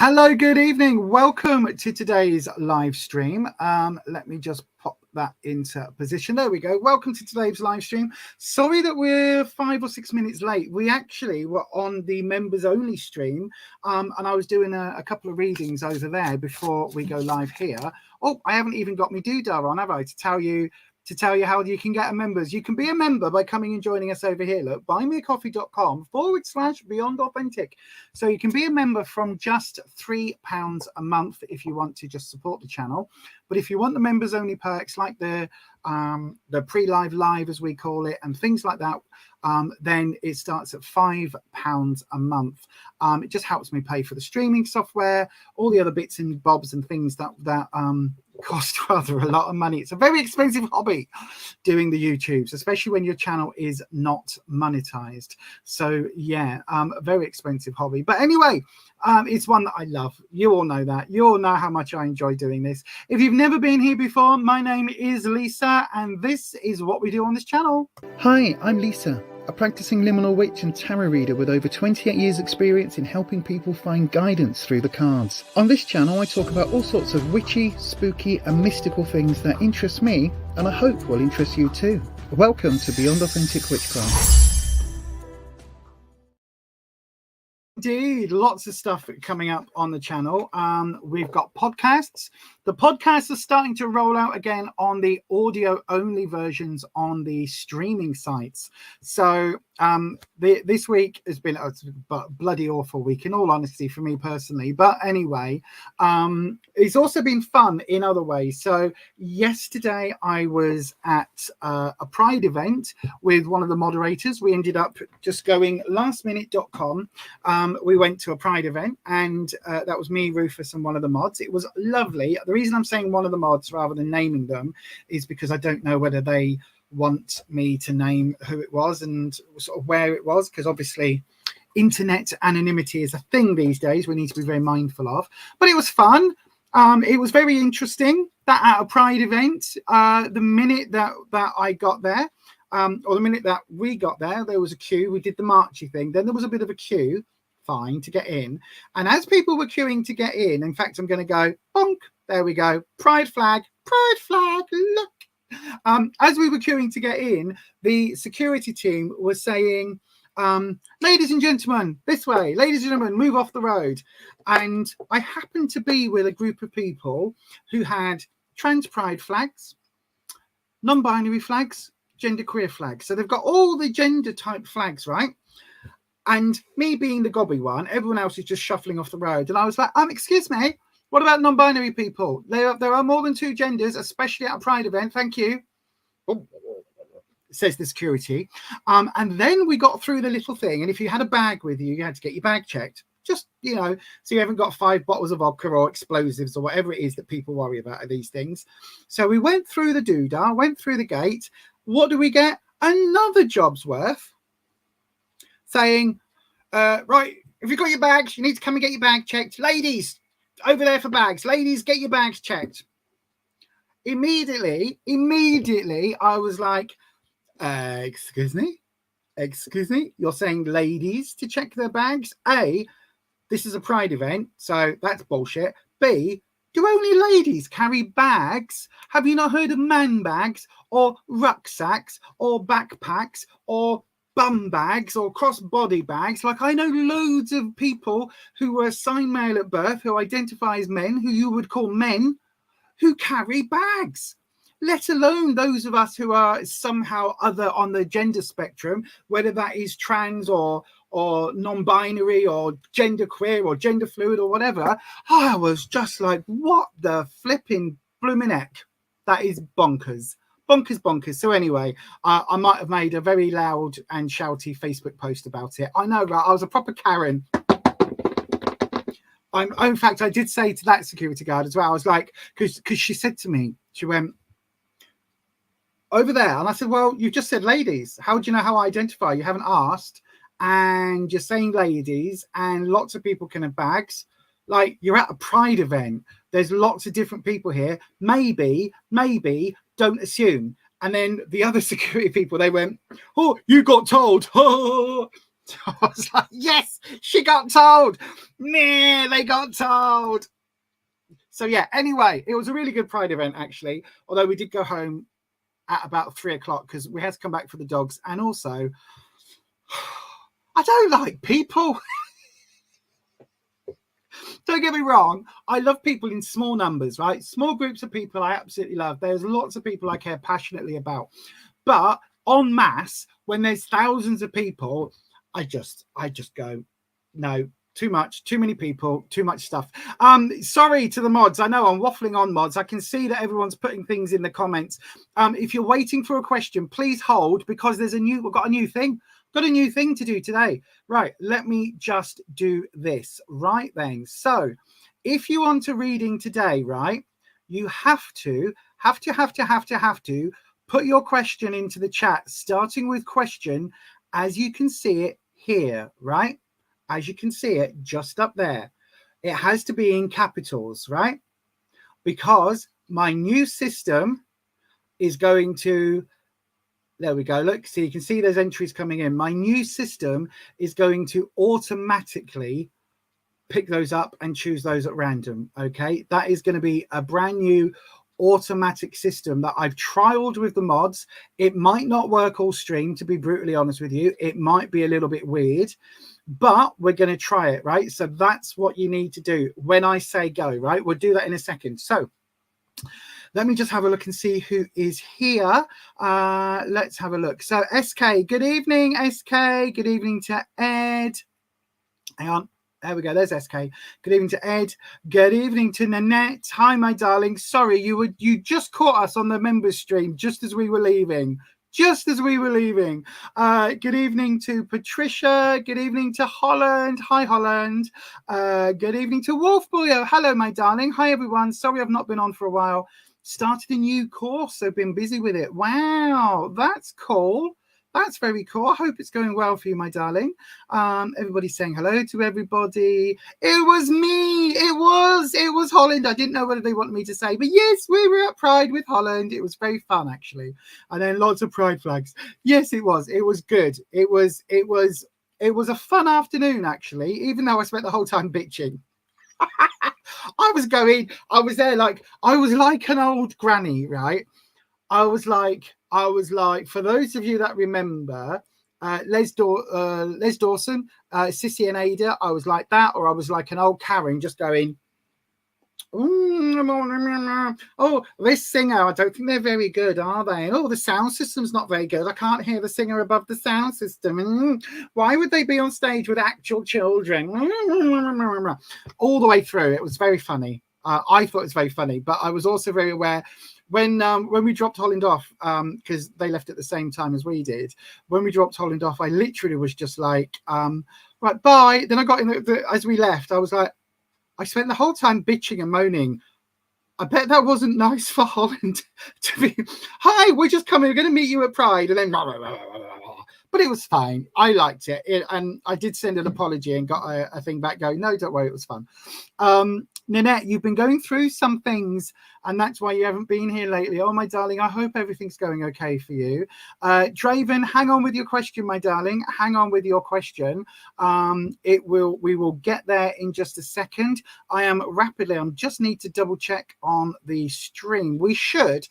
Hello, good evening. Welcome to today's live stream. Let me just pop that into position. There we go. Welcome to today's live stream. Sorry that we're 5 or 6 minutes late. We actually were on the members only stream, and I was doing a couple of readings over there before we go live here. Oh, I haven't even got my doodah on, have I, to tell you how you can get a members. You can be a member by coming and joining us over here. Look, buymeacoffee.com/Beyond Authentic. So you can be a member from just £3 a month if you want to just support the channel. But if you want the members only perks like the pre-live live, as we call it, and things like that, then it starts at £5 a month. It just helps me pay for the streaming software, all the other bits and bobs and things that cost rather a lot of money. It's a very expensive hobby doing the YouTubes, especially when your channel is not monetized. So yeah, very expensive hobby. But anyway, it's one that I love. You all know that. You all know how much I enjoy doing this. If you've never been here before, my name is Lisa, and this is what we do on this channel. Hi, I'm Lisa, a practicing liminal witch and tarot reader with over 28 years experience in helping people find guidance through the cards. On this channel I talk about all sorts of witchy, spooky and mystical things that interest me and I hope will interest you too. Welcome to Beyond Authentic Witchcraft. Indeed, lots of stuff coming up on the channel. We've got podcasts. The podcasts are starting to roll out again on the audio only versions on the streaming sites. So this week has been a bloody awful week, in all honesty, for me personally. But anyway, it's also been fun in other ways. So yesterday I was at a Pride event with one of the moderators. We ended up just going lastminute.com. We went to a Pride event, and that was me, Rufus, and one of the mods. It was lovely. The reason I'm saying one of the mods rather than naming them is because I don't know whether they want me to name who it was and sort of where it was, because obviously internet anonymity is a thing these days we need to be very mindful of. But it was fun. It was very interesting that at a Pride event, the minute that I got there, or the minute that we got there, there was a queue. We did the marchy thing, then there was a bit of a queue, fine, to get in. And as people were queuing to get in fact, I'm going to go bonk, there we go, pride flag, look. As we were queuing to get in, the security team was saying, ladies and gentlemen, this way, ladies and gentlemen, move off the road. And I happened to be with a group of people who had trans pride flags, non-binary flags, genderqueer flags. So they've got all the gender type flags, right? And me being the gobby one, everyone else is just shuffling off the road. And I was like, excuse me, what about non-binary people? There are more than two genders, especially at a Pride event. Thank you. Oh, says the security. And then we got through the little thing. And if you had a bag with you, you had to get your bag checked. Just, you know, so you haven't got 5 bottles of vodka or explosives or whatever it is that people worry about at these things. So we went through the doodah, went through the gate. What do we get? Another job's worth saying, right, if you've got your bags, you need to come and get your bag checked. Ladies, over there for bags. Ladies, get your bags checked. Immediately, I was like, excuse me, you're saying ladies to check their bags? A, this is a Pride event, so that's bullshit. B, do only ladies carry bags? Have you not heard of man bags or rucksacks or backpacks or bum bags or cross-body bags? Like, I know loads of people who were assigned male at birth, who identify as men, who you would call men, who carry bags, let alone those of us who are somehow other on the gender spectrum, whether that is trans or non-binary or genderqueer or gender fluid or whatever. I was just like, what the flipping blooming heck? That is bonkers. Bonkers. So anyway, I might have made a very loud and shouty Facebook post about it. I know, right? I was a proper Karen. In fact, I did say to that security guard as well, I was like, because she said to me, she went, over there. And I said, well, you've just said ladies. How do you know how I identify? You haven't asked. And you're saying ladies, and lots of people can have bags. Like, you're at a Pride event. There's lots of different people here. Maybe, don't assume. And then the other security people, they went, oh, you got told. I was like, yes, she got told. Nah, they got told. So yeah, anyway, it was a really good Pride event, actually. Although we did go home at about 3 o'clock because we had to come back for the dogs. And also, I don't like people. Don't get me wrong. I love people in small numbers, right? Small groups of people I absolutely love. There's lots of people I care passionately about. But en masse, when there's thousands of people, I just go, no, too much, too many people, too much stuff. Sorry to the mods. I know I'm waffling on, mods. I can see that everyone's putting things in the comments. If you're waiting for a question, please hold, because we've got a new thing. Got a new thing to do today. Right, let me just do this right then. So if you want to reading today, right, you have to put your question into the chat, starting with question as you can see it here, right? As you can see it just up there. It has to be in capitals, right? Because my new system is going to, there we go. Look, so you can see those entries coming in. My new system is going to automatically pick those up and choose those at random. Okay, that is going to be a brand new automatic system that I've trialed with the mods. It might not work all stream, to be brutally honest with you. It might be a little bit weird, but we're going to try it, right? So that's what you need to do when I say go, right? We'll do that in a second. So let me just have a look and see who is here. Let's have a look. So SK, good evening, SK. Good evening to Ed. Hang on. There we go. There's SK. Good evening to Ed. Good evening to Nanette. Hi, my darling. Sorry, you just caught us on the members stream just as we were leaving. Just as we were leaving. Good evening to Patricia. Good evening to Holland. Hi, Holland. Good evening to Wolf Boyo. Hello, my darling. Hi, everyone. Sorry I've not been on for a while. Started a new course, so been busy with it. Wow, that's cool. That's very cool. I hope it's going well for you, my darling. Everybody's saying hello to everybody. It was me. It was Holland. I didn't know whether they wanted me to say, but yes, we were at Pride with Holland. It was very fun, actually. And then lots of Pride flags. Yes, it was. It was good. It was a fun afternoon, actually, even though I spent the whole time bitching. I was there like, I was like an old granny, right? I was like, for those of you that remember, Les Dawson, Sissy and Ada, I was like that, or I was like an old Karen just going, oh, this singer, I don't think they're very good, are they? And, oh, the sound system's not very good. I can't hear the singer above the sound system. Why would they be on stage with actual children? All the way through, it was very funny. I thought it was very funny, but I was also very aware when we dropped Holland off, because they left at the same time as we did. When we dropped Holland off, I literally was just like, right, bye. Then I got in as we left, I was like, I spent the whole time bitching and moaning. I bet that wasn't nice for Holland to be, hi, we're just coming, we're going to meet you at Pride. And then, but it was fine. I liked it. And I did send an apology and got a thing back going, no, don't worry, it was fun. Nanette, you've been going through some things, and that's why you haven't been here lately. Oh, my darling, I hope everything's going okay for you. Draven, hang on with your question, my darling. Hang on with your question. We will get there in just a second. I just need to double check on the stream. We should.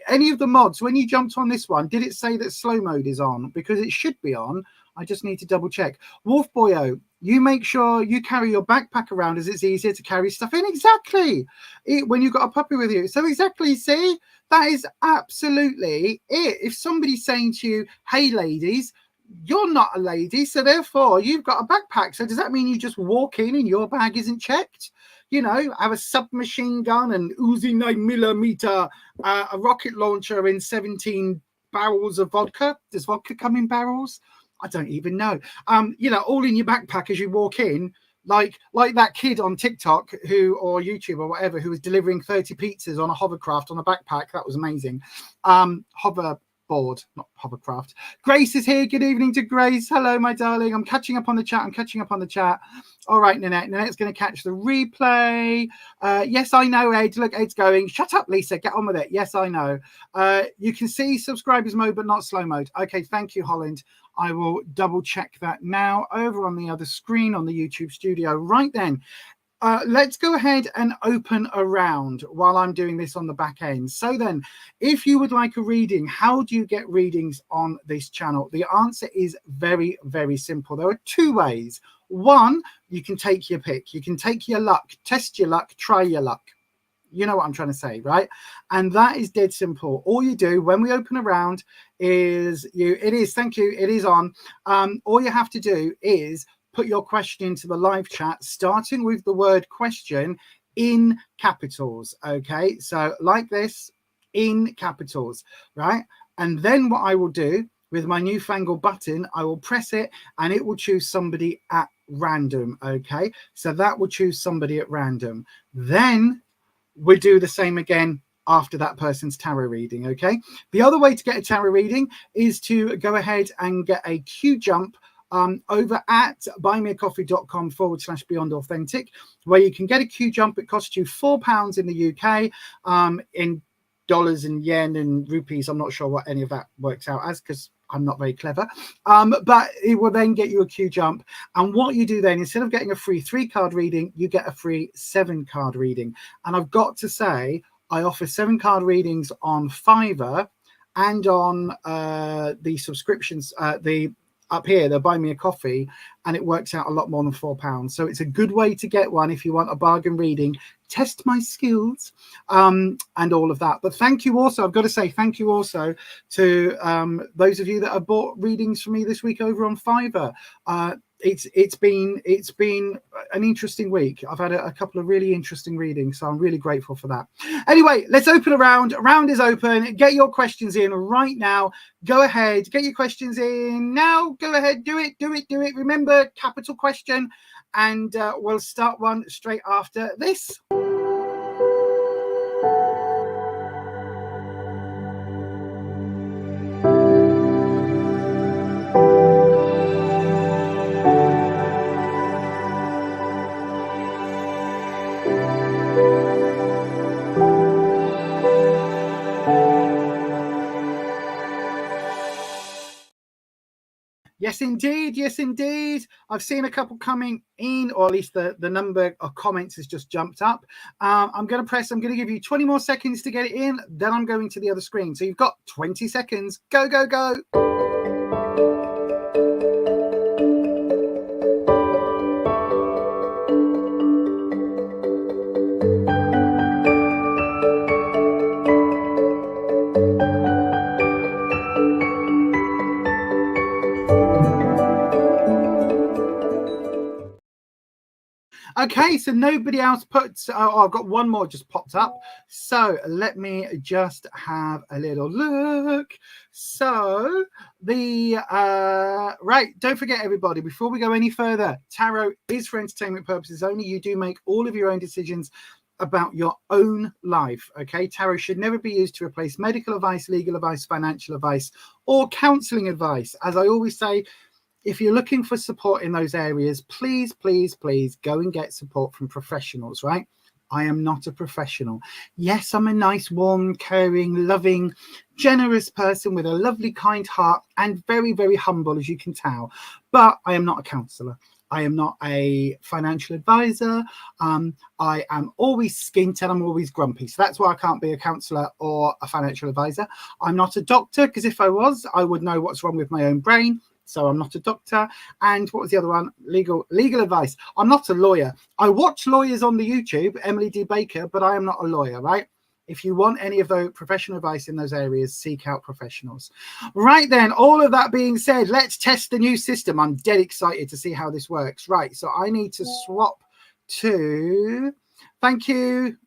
Any of the mods, when you jumped on this one, did it say that slow mode is on? Because it should be on. I just need to double check. Wolf Boyo, you make sure you carry your backpack around as it's easier to carry stuff in. Exactly. When you've got a puppy with you. So exactly, see, that is absolutely it. If somebody's saying to you, hey, ladies, you're not a lady, so therefore you've got a backpack. So does that mean you just walk in and your bag isn't checked? You know, have a submachine gun and Uzi 9mm, a rocket launcher in 17 barrels of vodka. Does vodka come in barrels? I don't even know. You know, all in your backpack as you walk in, like that kid on TikTok or YouTube or whatever, who was delivering 30 pizzas on a hovercraft on a backpack. That was amazing. Hoverboard, board, not hovercraft. Grace is here. Good evening to Grace. Hello, my darling. I'm catching up on the chat. All right, Nanette. Nanette's going to catch the replay. Yes, I know, Ed. Look, Ed's going. Shut up, Lisa. Get on with it. Yes, I know. You can see subscribers mode, but not slow mode. Okay, thank you, Holland. I will double check that now over on the other screen on the YouTube studio. Right then, let's go ahead and open a round while I'm doing this on the back end. So then, if you would like a reading, how do you get readings on this channel? The answer is very, very simple. There are two ways. One, you can take your pick. You can take your luck, test your luck, try your luck. You know what I'm trying to say, right? And that is dead simple. All you do when we open a round is thank you, it is on. All you have to do is put your question into the live chat, starting with the word question in capitals. Okay, so like this, in capitals, right? And then what I will do with my newfangled button, I will press it and it will choose somebody at random. Okay, so that will choose somebody at random. Then we do the same again after that person's tarot reading. Okay, the other way to get a tarot reading is to go ahead and get a QJUMP over at buymeacoffee.com/Beyond Authentic, where you can get a QJUMP. It costs you £4 in the UK. In dollars and yen and rupees, I'm not sure what any of that works out as because I'm not very clever, but it will then get you a QJUMP. And what you do then, instead of getting a free 3-card reading, you get a free 7-card reading. And I've got to say, I offer 7-card readings on Fiverr and on the subscriptions, up here, they'll buy me a coffee, and it works out a lot more than £4. So it's a good way to get one if you want a bargain reading. Test my skills and all of that. But thank you also, I've got to say thank you also to those of you that have bought readings for me this week over on Fiverr. It's been an interesting week. I've had a couple of really interesting readings, so I'm really grateful for that. Anyway, let's open a round. A round is open. Get your questions in right now. Go ahead, get your questions in now. Go ahead, do it. Remember, capital question, and we'll start one straight after this. Yes, indeed. Yes, indeed. I've seen a couple coming in, or at least the number of comments has just jumped up. I'm going to give you 20 more seconds to get it in. Then I'm going to the other screen. So you've got 20 seconds. Go, go, go. Okay, so nobody else puts, I've got one more just popped up. So let me just have a little look. So right, don't forget everybody, before we go any further, tarot is for entertainment purposes only. You do make all of your own decisions about your own life. Okay, tarot should never be used to replace medical advice, legal advice, financial advice, or counseling advice. As I always say, if you're looking for support in those areas, please, please, please go and get support from professionals, right? I am not a professional. Yes, I'm a nice, warm, caring, loving, generous person with a lovely, kind heart and very, very humble, as you can tell. But I am not a counsellor. I am not a financial advisor. I am always skint and I'm always grumpy. So that's why I can't be a counsellor or a financial advisor. I'm not a doctor, because if I was, I would know what's wrong with my own brain. So I'm not a doctor. And what was the other one? Legal advice. I'm not a lawyer. I watch lawyers on the YouTube, Emily D. Baker, but I am not a lawyer, right? If you want any of the professional advice in those areas, seek out professionals. Right then, all of that being said, let's test the new system. I'm dead excited to see how this works. Right, so I need to swap to, thank you.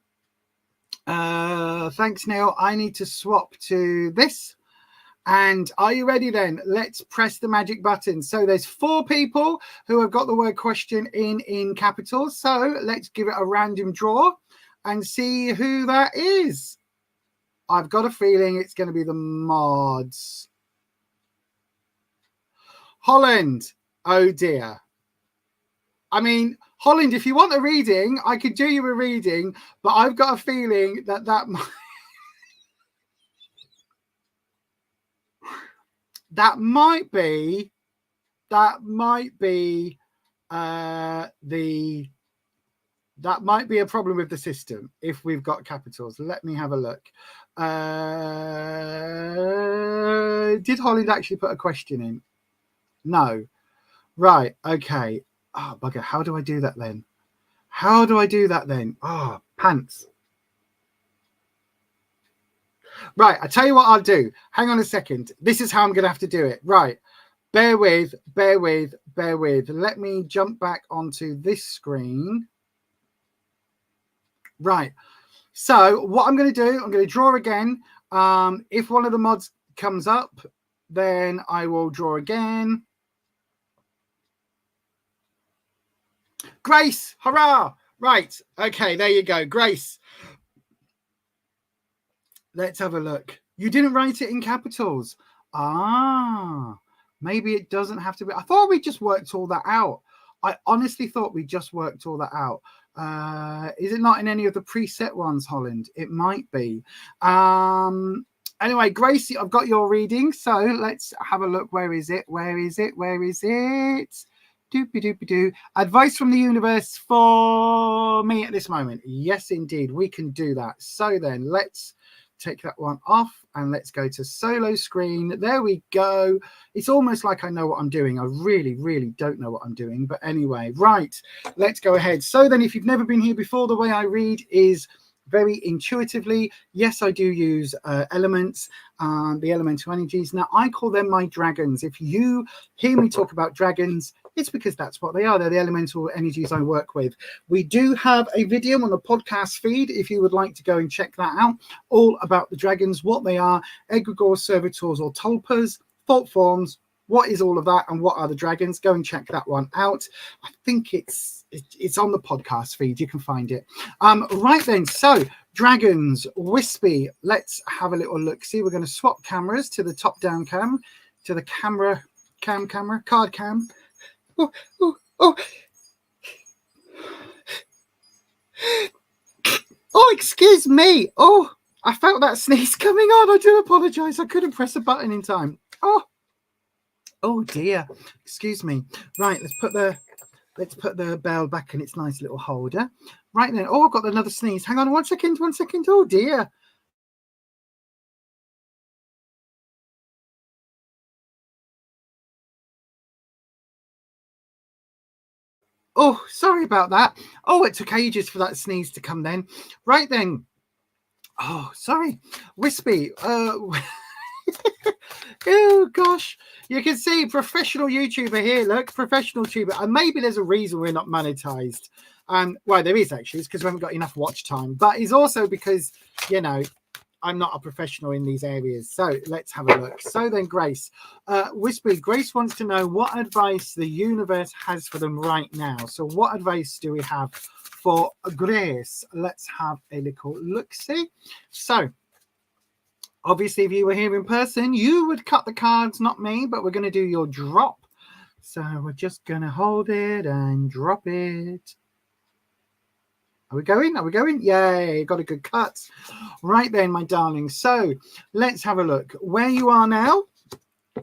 Thanks, Neil. I need to swap to this. And are you ready then? Let's press the magic button. So there's 4 people who have got the word question in capitals. So let's give it a random draw and see who that is. I've got a feeling it's going to be the mods. Holland. Oh dear. I mean, Holland, if you want a reading, I could do you a reading, but I've got a feeling that might be a problem with the system if we've got capitals. Let me have a look. Did Holland actually put a question in? No. Right. Okay. Oh, bugger. How do I do that then? Oh, pants. Right. I tell you what I'll do. Hang on a second. This is how I'm going to have to do it. Right. Bear with. Let me jump back onto this screen. Right. So what I'm going to do, I'm going to draw again. If one of the mods comes up, then I will draw again. Grace, hurrah! Right. Okay, there you go. Grace. Let's have a look. You didn't write it in capitals. Ah, maybe it doesn't have to be. I thought we just worked all that out. I honestly thought we just worked all that out. Is it not in any of the preset ones, Holland? It might be. Anyway, Gracie, I've got your reading. So let's have a look. Where is it? Doopy-doopy-doo. Advice from the universe for me at this moment. Yes, indeed. We can do that. So then let's take that one off and let's go to solo screen. There we go. It's almost like I know what I'm doing. I really don't know what I'm doing. But anyway, right. Let's go ahead. So then if you've never been here before, the way I read is very intuitively. Yes, I do use elements, the elemental energies. Now, I call them my dragons. If you hear me talk about dragons, it's because that's what they are. They're the elemental energies I work with. We do have a video on the podcast feed if you would like to go and check that out, all about the dragons, what they are, egregores, servitors, or tulpas, fault forms, what is all of that, and what are the dragons. Go and check that one out. I think it's on the podcast feed. You can find it. Right then, so dragons, wispy. Let's have a little look. See, we're going to swap cameras to the top-down cam, to the card cam. Oh. Oh, excuse me. Oh, I felt that sneeze coming on. I do apologize. I couldn't press a button in time. Oh dear. Excuse me. Right, let's put the bell back in its nice little holder. Right then. Oh, I've got another sneeze. Hang on 1 second. Oh dear. Oh, sorry about that. Oh, it took ages for that sneeze to come then. Right then. Oh, sorry. Wispy. Oh, gosh. You can see professional YouTuber here. Look, professional YouTuber. And maybe there's a reason we're not monetized. Well, there is actually. It's because we haven't got enough watch time. But it's also because, you know, I'm not a professional in these areas. So let's have a look. So then Grace, Wispy, Grace wants to know what advice the universe has for them right now. So what advice do we have for Grace? Let's have a little look-see. So obviously, if you were here in person, you would cut the cards, not me, but we're going to do your drop. So we're just going to hold it and drop it. Are we going? Yay, got a good cut. Right then, my darling. So let's have a look. Where you are now,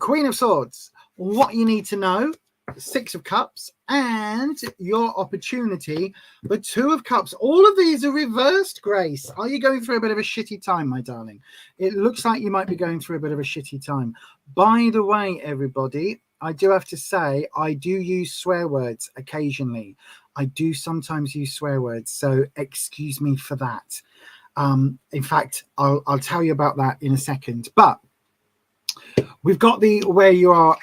Queen of Swords. What you need to know, 6 of Cups, and your opportunity, the 2 of Cups. All of these are reversed, Grace. Are you going through a bit of a shitty time, my darling? It looks like you might be going through a bit of a shitty time. By the way, everybody, I do have to say, I do use swear words occasionally. I do sometimes use swear words, so excuse me for that. In fact, I'll tell you about that in a second. But we've got the where you are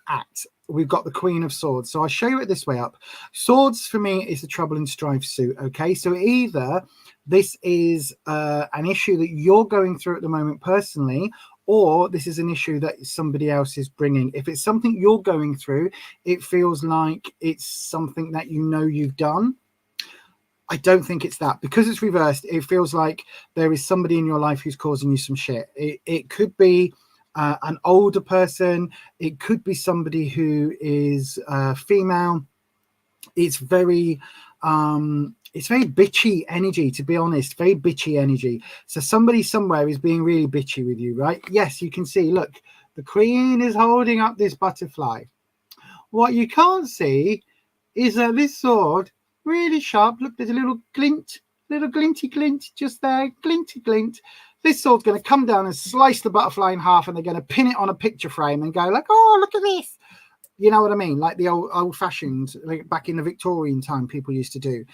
at. We've got the Queen of Swords. So I'll show you it this way up. Swords for me is the trouble and strife suit. Okay, so either this is an issue that you're going through at the moment personally, or this is an issue that somebody else is bringing. If it's something you're going through, it feels like it's something that you know you've done. I don't think it's that. Because it's reversed, it feels like there is somebody in your life who's causing you some shit. It could be an older person. It could be somebody who is female. It's very bitchy energy, to be honest. Very bitchy energy. So somebody somewhere is being really bitchy with you, right? Yes, you can see, look, the Queen is holding up this butterfly. What you can't see is that this sword, really sharp. Look, there's a little glint, little glinty glint just there, glinty glint. This sword's going to come down and slice the butterfly in half, and they're going to pin it on a picture frame and go like, oh, look at this. You know what I mean? Like the old-fashioned, like back in the Victorian time, people used to do.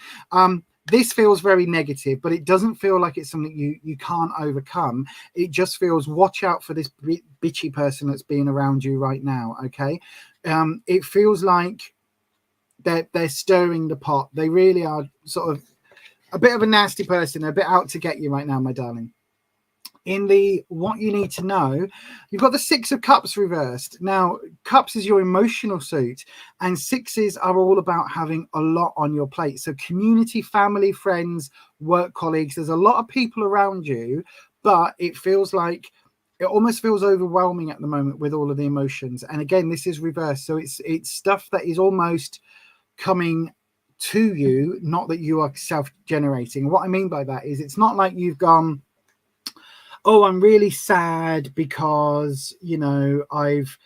This feels very negative, but it doesn't feel like it's something you can't overcome. It just feels, watch out for this bitchy person that's being around you right now, okay? It feels like they're stirring the pot. They really are sort of a bit of a nasty person, a bit out to get you right now, my darling. In the what you need to know, you've got the 6 of Cups reversed. Now, Cups is your emotional suit, and 6s are all about having a lot on your plate. So community, family, friends, work colleagues, there's a lot of people around you, but it feels like it almost feels overwhelming at the moment with all of the emotions. And again, this is reversed. So it's stuff that is almost coming to you, not that you are self-generating. What I mean by that is, it's not like you've gone, oh, I'm really sad because, you know, I've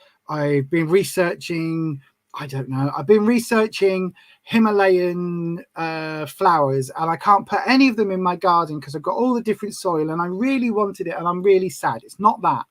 been researching, I don't know, I've been researching Himalayan flowers, and I can't put any of them in my garden because I've got all the different soil and I really wanted it and I'm really sad. It's not that.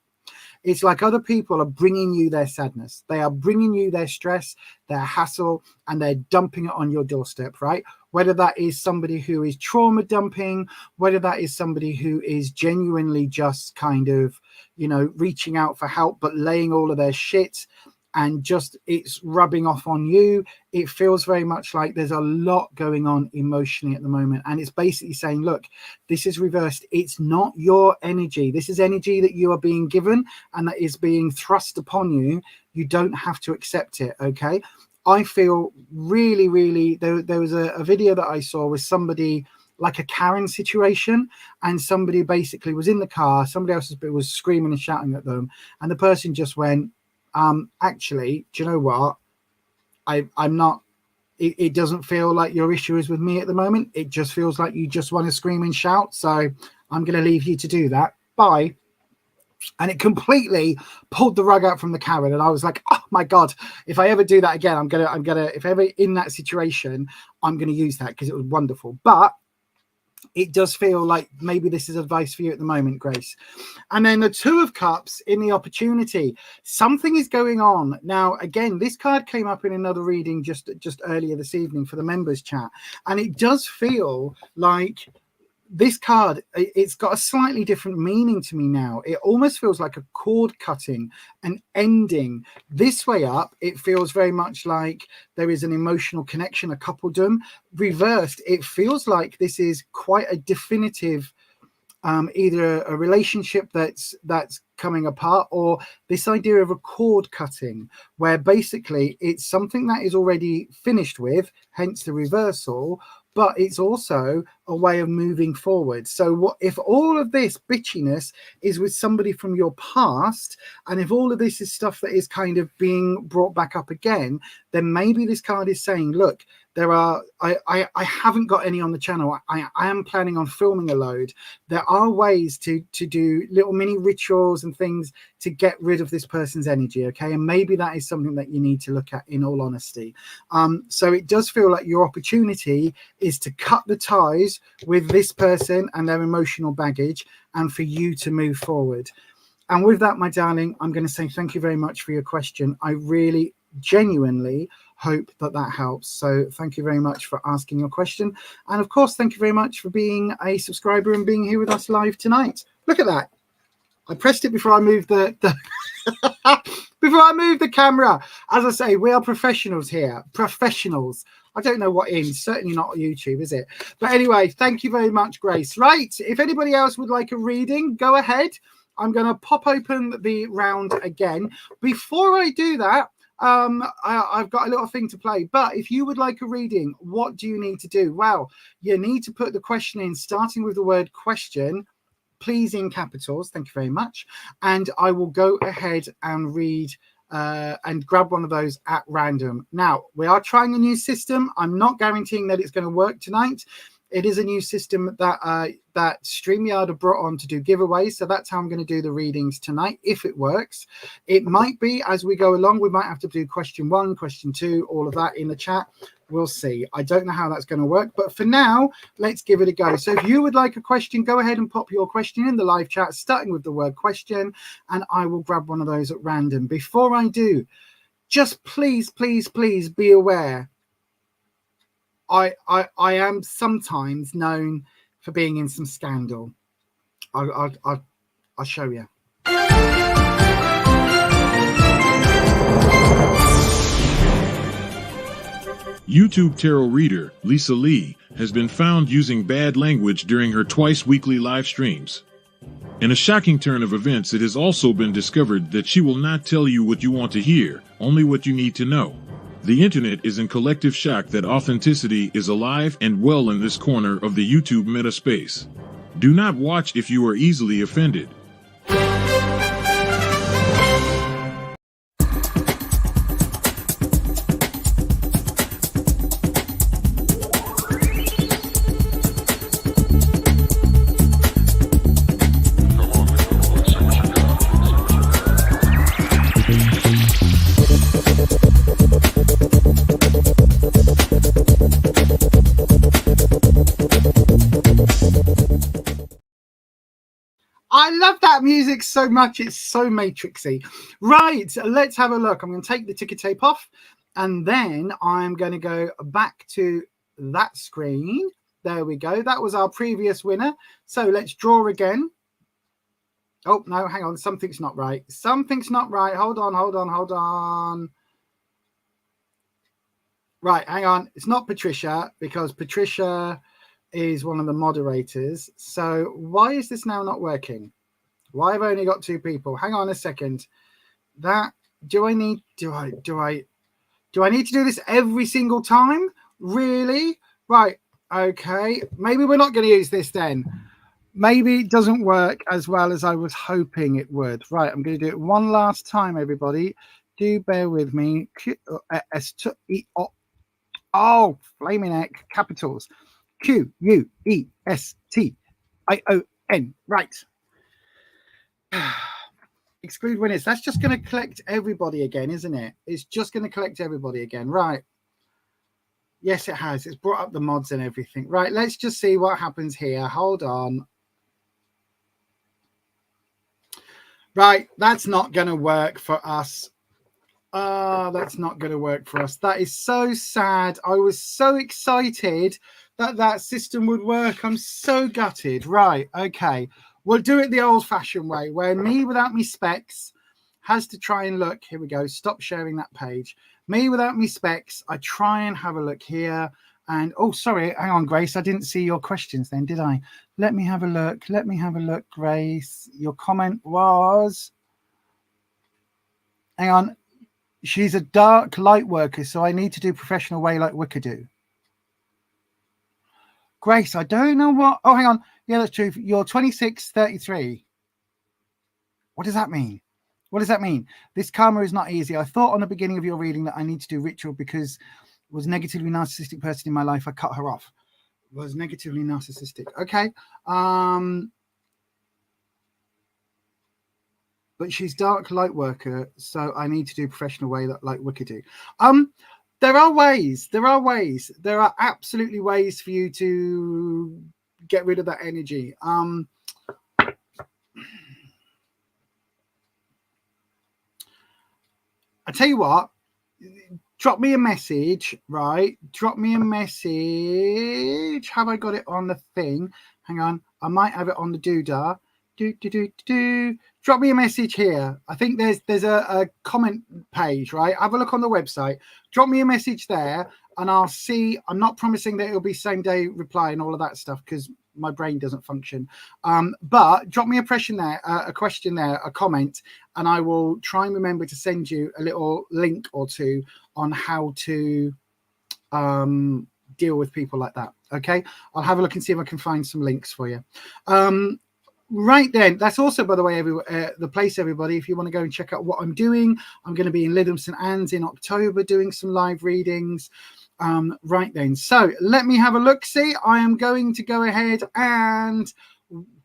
It's like other people are bringing you their sadness. They are bringing you their stress, their hassle, and they're dumping it on your doorstep, right? Whether that is somebody who is trauma dumping, whether that is somebody who is genuinely just kind of, you know, reaching out for help, but laying all of their shit and just it's rubbing off on you. It feels very much like there's a lot going on emotionally at the moment. And it's basically saying, look, this is reversed. It's not your energy. This is energy that you are being given and that is being thrust upon you. You don't have to accept it, okay? I feel really, really, there was a video that I saw with somebody, like a Karen situation, and somebody basically was in the car, somebody else was screaming and shouting at them, and the person just went, actually, do you know what? I'm not, it doesn't feel like your issue is with me at the moment. It just feels like you just want to scream and shout. So I'm going to leave you to do that. Bye. And it completely pulled the rug out from the Karen. And I was like, oh my God, if I ever do that again, I'm gonna, if ever in that situation, I'm going to use that because it was wonderful. But it does feel like maybe this is advice for you at the moment, Grace. And then the 2 of Cups in the opportunity. Something is going on. Now, again, this card came up in another reading just earlier this evening for the members chat. And it does feel like this card, it's got a slightly different meaning to me now. It almost feels like a cord cutting, an ending. This way up, it feels very much like there is an emotional connection, a coupledom. Reversed, it feels like this is quite a definitive, either a relationship that's coming apart, or this idea of a cord cutting, where basically it's something that is already finished with, hence the reversal, but it's also a way of moving forward. So what if all of this bitchiness is with somebody from your past, and if all of this is stuff that is kind of being brought back up again, then maybe this card is saying, look, there are, I haven't got any on the channel. I am planning on filming a load. There are ways to do little mini rituals and things to get rid of this person's energy, okay? And maybe that is something that you need to look at, in all honesty. So it does feel like your opportunity is to cut the ties with this person and their emotional baggage, and for you to move forward. And with that, my darling, I'm going to say thank you very much for your question. I really genuinely hope that helps. So thank you very much for asking your question, and of course thank you very much for being a subscriber and being here with us live tonight. Look at that, I pressed it before I moved the before I moved the camera. As I say, we are professionals here, professionals. I don't know what in, certainly not YouTube, is it? But anyway, thank you very much, Grace. Right, if anybody else would like a reading, go ahead. I'm going to pop open the round again. Before I do that, I've got a little thing to play. But if you would like a reading, what do you need to do? Well, you need to put the question in, starting with the word question, please in capitals. Thank you very much. And I will go ahead and read and grab one of those at random. Now, we are trying a new system. I'm not guaranteeing that it's going to work tonight. It is a new system that that StreamYard have brought on to do giveaways. So that's how I'm going to do the readings tonight, if it works. It might be as we go along. We might have to do question 1, question 2, all of that in the chat. We'll see. I don't know how that's going to work. But for now, let's give it a go. So if you would like a question, go ahead and pop your question in the live chat, starting with the word question. And I will grab one of those at random. Before I do, just please, please, please be aware. I am sometimes known for being in some scandal. I'll show you. YouTube tarot reader Lisa Lee has been found using bad language during her twice-weekly live streams. In a shocking turn of events, it has also been discovered that she will not tell you what you want to hear, only what you need to know. The internet is in collective shock that authenticity is alive and well in this corner of the YouTube meta space. Do not watch if you are easily offended. I love that music so much. It's so matrixy. Right, let's have a look. I'm going to take the ticker tape off, and then I'm going to go back to that screen. There we go. That was our previous winner. So let's draw again. Oh, no, hang on. Something's not right. Something's not right. Hold on. Right, hang on. It's not Patricia, because Patricia is one of the moderators. So why is this now not working? Why have I only got 2 people? Hang on a second. Do I need to do this every single time? Really? Right. Okay. Maybe we're not going to use this then. Maybe it doesn't work as well as I was hoping it would. Right. I'm going to do it one last time, everybody. Do bear with me. Oh, flaming heck. Capitals. QUESTION. Right. Exclude winners. That's just going to collect everybody again, isn't it? It's just going to collect everybody again. Right. Yes, it has. It's brought up the mods and everything. Right. Let's just see what happens here. Hold on. Right. That's not going to work for us. That's not going to work for us. That is so sad. I was so excited that system would work. I'm so gutted. Right. Okay. We'll do it the old-fashioned way, where me without me specs has to try and look. Here we go. Stop sharing that page. Me without me specs. I try and have a look here. And, oh, sorry. Hang on, Grace. I didn't see your questions then, did I? Let me have a look. Let me have a look, Grace. Your comment was... Hang on. She's a dark light worker, so I need to do professional way like Wicca do. Grace, I don't know what... Oh, hang on. Yeah, that's true. You're 2633. What does that mean? What does that mean? This karma is not easy. I thought on the beginning of your reading that I need to do ritual because it was a negatively narcissistic person in my life. I cut her off. Was negatively narcissistic. Okay. But she's dark light worker, so I need to do professional way like Wicca do. There are ways. There are absolutely ways for you to get rid of that energy. I tell you what, drop me a message, right? Drop me a message. Have I got it on the thing? Hang on. I might have it on the doodah. Drop me a message here. I think there's a comment page, right? Have a look on the website. Drop me a message there and I'll see. I'm not promising that it'll be same day reply and all of that stuff because my brain doesn't function. But drop me a question there, a comment, and I will try and remember to send you a little link or two on how to deal with people like that. Okay, I'll have a look and see if I can find some links for you. Right then, that's also, by the way, the place, everybody, if you want to go and check out what I'm doing. I'm going to be in Lytham St Anne's in October doing some live readings. Right then, so let me have a look. See, I am going to go ahead and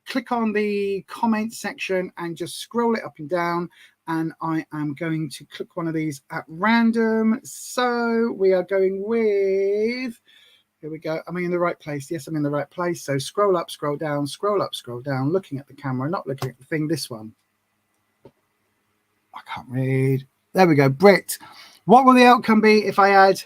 click on the comment section and just scroll it up and down, and I am going to click one of these at random. So we are going with, here we go. Am I in the right place? Yes, I'm in the right place. So scroll up, scroll down, scroll up, scroll down, looking at the camera, not looking at the thing. This one, I can't read. There we go. Brit, what will the outcome be if I add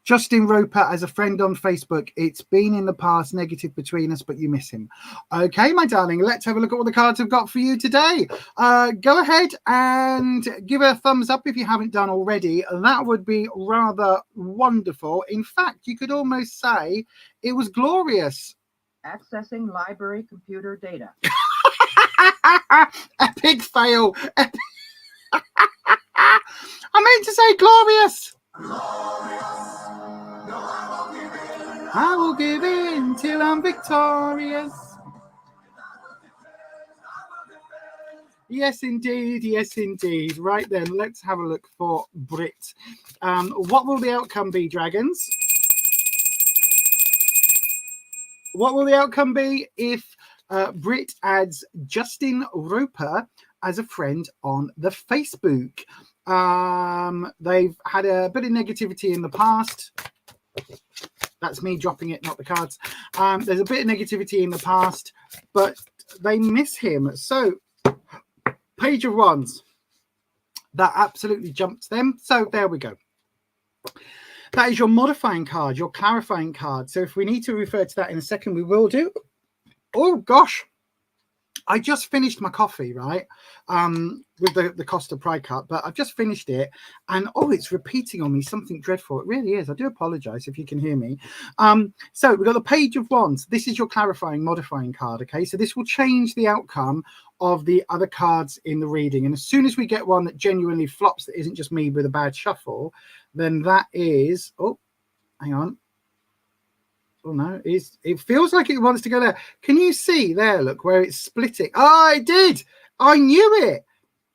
Justin Roper as a friend on Facebook? It's been in the past negative between us, but you miss him. Okay, my darling, let's have a look at what the cards have got for you today. Go ahead and give a thumbs up if you haven't done already. That would be rather wonderful. In fact, you could almost say it was glorious. Accessing library computer data. Epic fail. I meant to say glorious. I will give in till I'm victorious. Yes, indeed. Yes, indeed. Right then, let's have a look for Brit. What will the outcome be, dragons? What will the outcome be if Brit adds Justin Roper as a friend on the Facebook? They've had a bit of negativity in the past. That's me dropping it, not the cards. There's a bit of negativity in the past, but they miss him. So, Page of Wands. That absolutely jumps them. So, there we go. That is your modifying card, your clarifying card. So, if we need to refer to that in a second, we will do. Oh, gosh. I just finished my coffee, right? With the Costa Pride Cup, but I've just finished it, and oh, it's repeating on me something dreadful. It really is. I do apologize if you can hear me. So we've got the Page of Wands. This is your clarifying, modifying card. Okay, so this will change the outcome of the other cards in the reading, and as soon as we get one that genuinely flops, that isn't just me with a bad shuffle, then that is, oh, hang on. Oh no, it feels like it wants to go there. Can you see there? Look where it's splitting. Oh, I did. I knew it.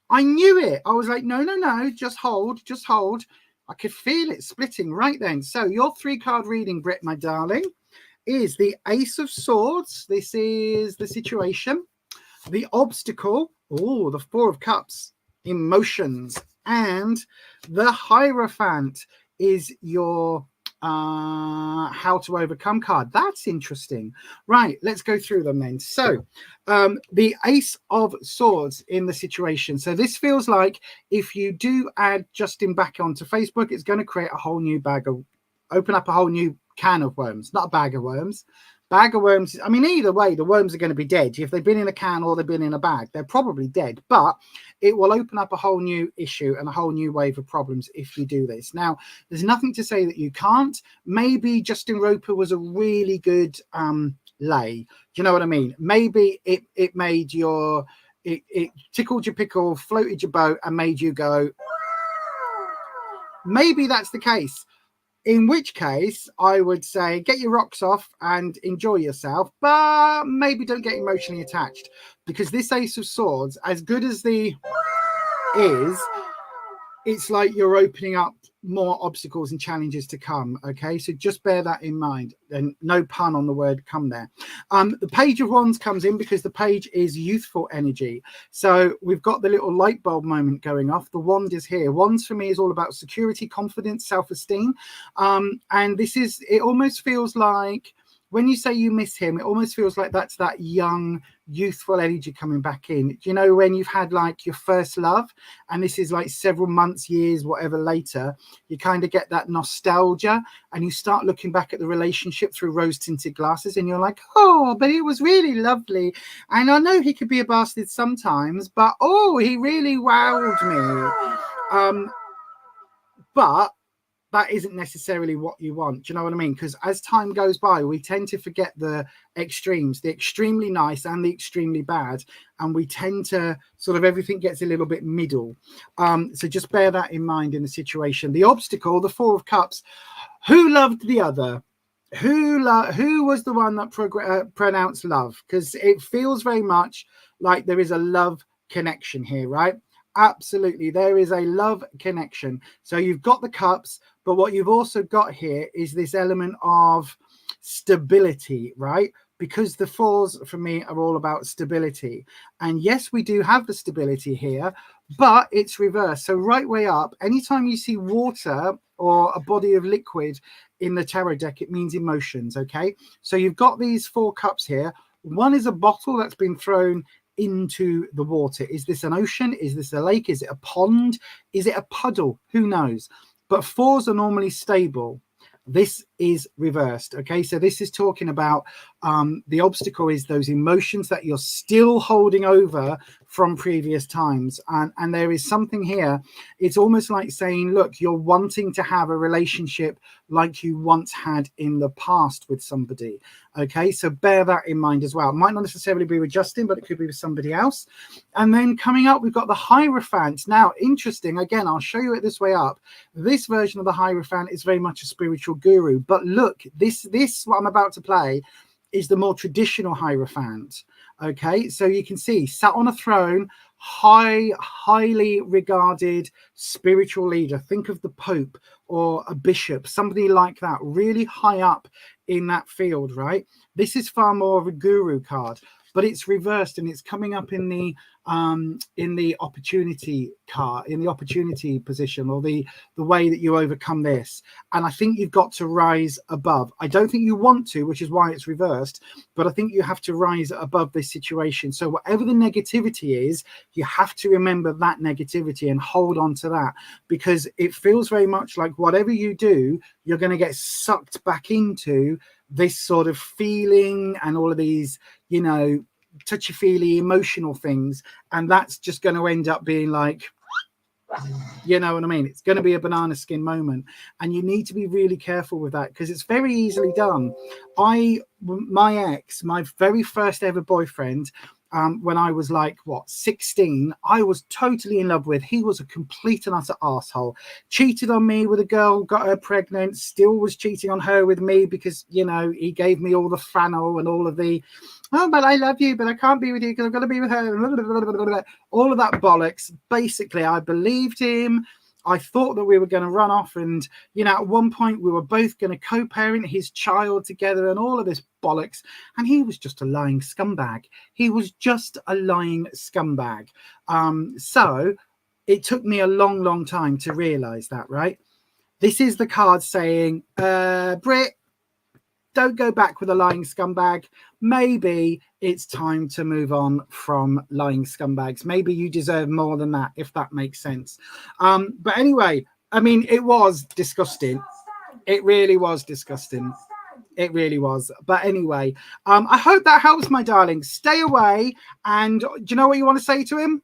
I knew it. I was like, no, just hold, just hold. I could feel it splitting right then. So your 3-card reading, Brit, my darling, is the Ace of Swords. This is the situation, the obstacle. Oh, the 4 of Cups, emotions, and the Hierophant is your how to overcome card. That's interesting. Right, let's go through them then. So the Ace of Swords in the situation. So this feels like if you do add Justin back onto Facebook, it's going to create a whole new open up a whole new can of worms. Not a bag of worms. Bag of worms, I mean, either way, the worms are going to be dead. If they've been in a can or they've been in a bag, they're probably dead. But it will open up a whole new issue and a whole new wave of problems if you do this. Now, there's nothing to say that you can't. Maybe Justin Roper was a really good lay. Do you know what I mean? Maybe it made your, it tickled your pickle, floated your boat, and made you go. Maybe that's the case. In which case, I would say get your rocks off and enjoy yourself, but maybe don't get emotionally attached, because this Ace of Swords, as good as the is, it's like you're opening up more obstacles and challenges to come. Okay, so just bear that in mind, and no pun on the word come there. The Page of Wands comes in because the page is youthful energy. So we've got the little light bulb moment going off. The wand is here. Wands for me is all about security, confidence, self-esteem. And this is, it almost feels like when you say you miss him, it almost feels like that's that young, youthful energy coming back in. Do you know when you've had like your first love, and this is like several months, years, whatever later, you kind of get that nostalgia, and you start looking back at the relationship through rose-tinted glasses, and you're like, oh, but it was really lovely. And I know he could be a bastard sometimes, but oh, he really wowed me. But that isn't necessarily what you want. Do you know what I mean? Because as time goes by, we tend to forget the extremes, the extremely nice and the extremely bad. And we tend to sort of, everything gets a little bit middle. So just bear that in mind in the situation. The obstacle, the Four of Cups, who loved the other? Who was the one that pronounced love? Because it feels very much like there is a love connection here, right? Absolutely, there is a love connection. So you've got the cups, but what you've also got here is this element of stability, right? Because the fours for me are all about stability. And yes, we do have the stability here, but it's reversed. So right way up, anytime you see water or a body of liquid in the tarot deck, it means emotions. Okay, so you've got these 4 cups here. One is a bottle that's been thrown into the water. Is this an ocean? Is this a lake? Is it a pond? Is it a puddle? Who knows? But 4s are normally stable. This is reversed. Okay, so this is talking about the obstacle is those emotions that you're still holding over from previous times. And there is something here. It's almost like saying, look, you're wanting to have a relationship like you once had in the past with somebody. Okay, so bear that in mind as well. It might not necessarily be with Justin, but it could be with somebody else. And then coming up, we've got the Hierophant. Now, interesting, again, I'll show you it this way up. This version of the Hierophant is very much a spiritual guru. But look, this what I'm about to play is the more traditional Hierophant. Okay, so you can see sat on a throne, highly regarded spiritual leader. Think of the Pope or a bishop, somebody like that, really high up in that field, right? This is far more of a guru card, but it's reversed and it's coming up in the opportunity card, in the opportunity position, or the way that you overcome this. And I think you've got to rise above. I don't think you want to, which is why it's reversed, but I think you have to rise above this situation. So whatever the negativity is, you have to remember that negativity and hold on to that, because it feels very much like whatever you do, you're going to get sucked back into this sort of feeling and all of these, you know, touchy-feely emotional things, and that's just going to end up being like, you know what I mean? It's going to be a banana skin moment, and you need to be really careful with that because it's very easily done. My ex, my very first ever boyfriend, when I was like, 16, I was totally in love with. He was a complete and utter asshole. Cheated on me with a girl, got her pregnant, still was cheating on her with me because, you know, he gave me all the flannel and all of the, oh, but I love you, but I can't be with you because I've got to be with her. All of that bollocks. Basically, I believed him. I thought that we were going to run off and, you know, at one point we were both going to co-parent his child together and all of this bollocks. And he was just a lying scumbag. He was just a lying scumbag. So it took me a long time to realize that, right? This is the card saying, Brit, don't go back with a lying scumbag. Maybe it's time to move on from lying scumbags. Maybe you deserve more than that, if that makes sense. But anyway, I mean, it was disgusting. It really was disgusting. It really was. But anyway, I hope that helps, my darling. Stay away. And do you know what you want to say to him?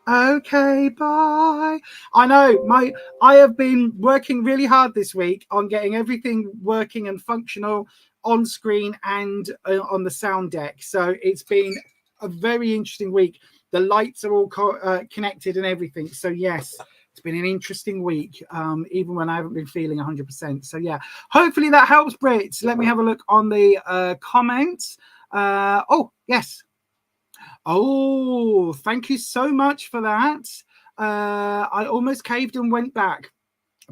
Okay, bye. I know I have been working really hard this week on getting everything working and functional on screen and on the sound deck. So it's been a very interesting week. The lights are all connected and everything. So yes, it's been an interesting week, even when I haven't been feeling 100%. So yeah, hopefully that helps, Brit. Let me have a look on the comments. Oh, yes. Oh, thank you so much for that. I almost caved and went back.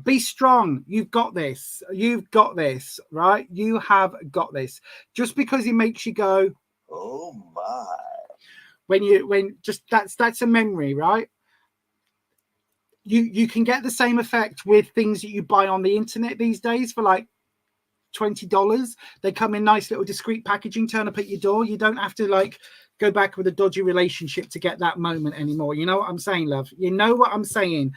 Be strong. You've got this. You've got this, right? You have got this. Just because it makes you go, oh my. When just that's a memory, right? You can get the same effect with things that you buy on the internet these days for like $20. They come in nice little discreet packaging, turn up at your door. You don't have to like go back with a dodgy relationship to get that moment anymore. You know what I'm saying, love? You know what I'm saying?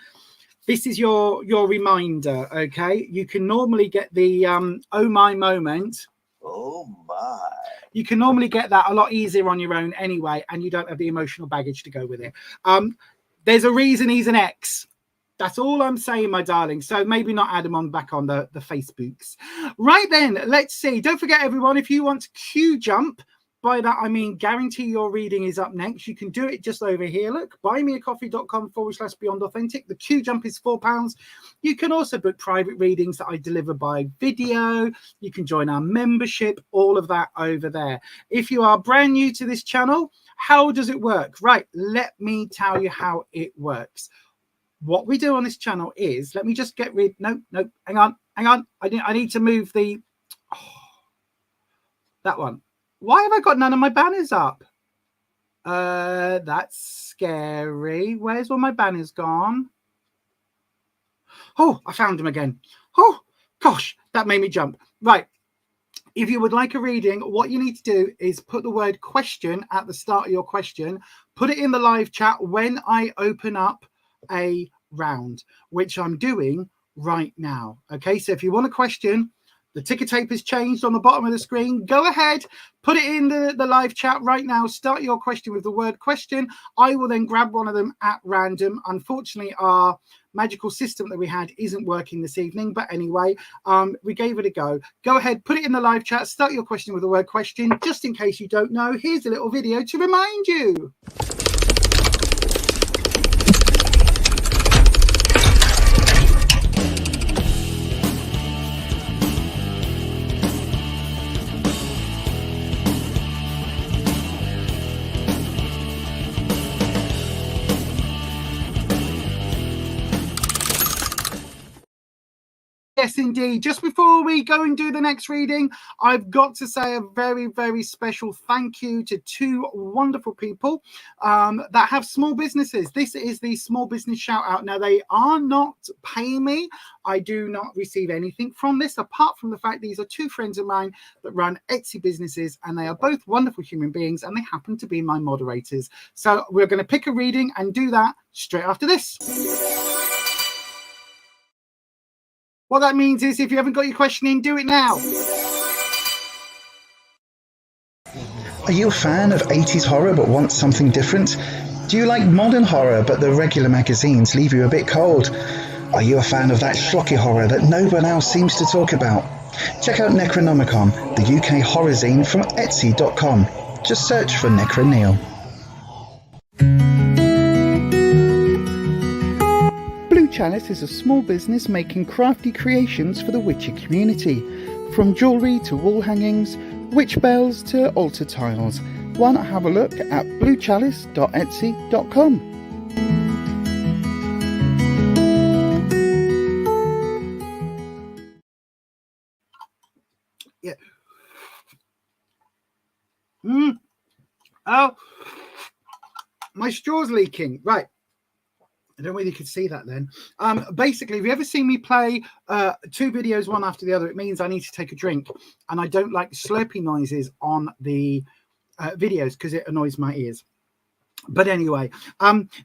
This is your reminder, okay? You can normally get the oh my moment. Oh my. You can normally get that a lot easier on your own anyway, and you don't have the emotional baggage to go with it. There's a reason he's an ex. That's all I'm saying, my darling. So maybe not add them on back on the Facebooks. Right then, let's see. Don't forget, everyone, if you want to QJUMP, by that I mean guarantee your reading is up next. You can do it just over here. Look, buymeacoffee.com/Beyond Authentic. The QJUMP is £4. You can also book private readings that I deliver by video. You can join our membership, all of that over there. If you are brand new to this channel, how does it work? Right, let me tell you how it works. What we do on this channel is, let me just get rid, no, hang on. I need to move the, that one. Why have I got none of my banners up? That's scary. Where's all my banners gone? Oh, I found them again. Oh, gosh, that made me jump. Right. If you would like a reading, what you need to do is put the word question at the start of your question. Put it in the live chat when I open up a round, which I'm doing right now. Okay, so if you want a question, the ticker tape is changed on the bottom of the screen. Go ahead, put it in the live chat right now. Start your question with the word question. I will then grab one of them at random. Unfortunately, our magical system that we had isn't working this evening. But anyway, we gave it a go. Go ahead, put it in the live chat. Start your question with the word question. Just in case you don't know, here's a little video to remind you. Yes, indeed. Just before we go and do the next reading, I've got to say a very, very special thank you to two wonderful people that have small businesses. This is the small business shout out. Now, they are not paying me. I do not receive anything from this, apart from the fact these are two friends of mine that run Etsy businesses, and they are both wonderful human beings, and they happen to be my moderators. So we're going to pick a reading and do that straight after this. What that means is if you haven't got your question in, do it now. Are you a fan of 80s horror but want something different? Do you like modern horror but the regular magazines leave you a bit cold? Are you a fan of that schlocky horror that no one else seems to talk about? Check out Necronomicon, the UK horror zine from Etsy.com. Just search for Necro Neil. Chalice is a small business making crafty creations for the Witcher community, from jewellery to wall hangings, witch bells to altar tiles. Why not have a look at bluechalice.etsy.com. Yeah. Oh, my straw's leaking. Right. I don't know whether you could see that then. Basically, if you ever see me play two videos one after the other, it means I need to take a drink. And I don't like slurpy noises on the videos because it annoys my ears. But anyway,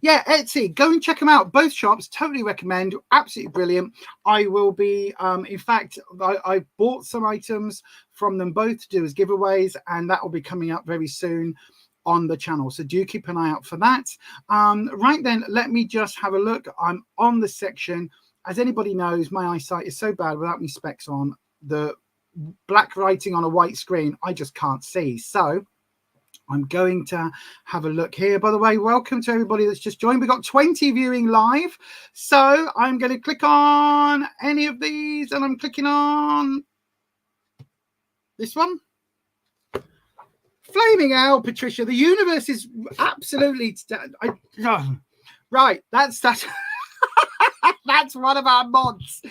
yeah, Etsy, go and check them out. Both shops, totally recommend. Absolutely brilliant. I will be, in fact, I bought some items from them both to do as giveaways, and that will be coming up very soon on the channel, so do keep an eye out for that. Right then, let me just have a look. I'm on the section. As anybody knows, my eyesight is so bad without me specs on. The black writing on a white screen, I just can't see. So I'm going to have a look here. By the way, welcome to everybody that's just joined. We've got 20 viewing live. So I'm going to click on any of these, and I'm clicking on this one. Flaming out, Patricia. The universe is absolutely right. That's that's one of our mods.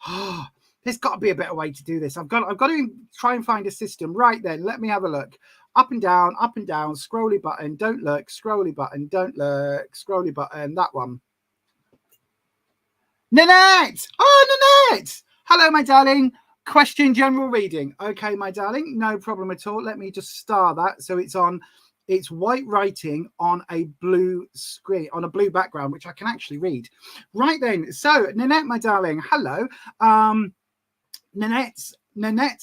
Oh, there's got to be a better way to do this. I've got to try and find a system. Right then, let me have a look. Up and down, scrolly button, don't look, scrolly button, don't look, scrolly button, that one. Nanette! Oh, Nanette! Hello, my darling. Question general reading. Okay, my darling, no problem at all. Let me just star that. So it's white writing on a blue screen, on a blue background, which I can actually read. Right then. So Nanette, my darling, hello. Nanette's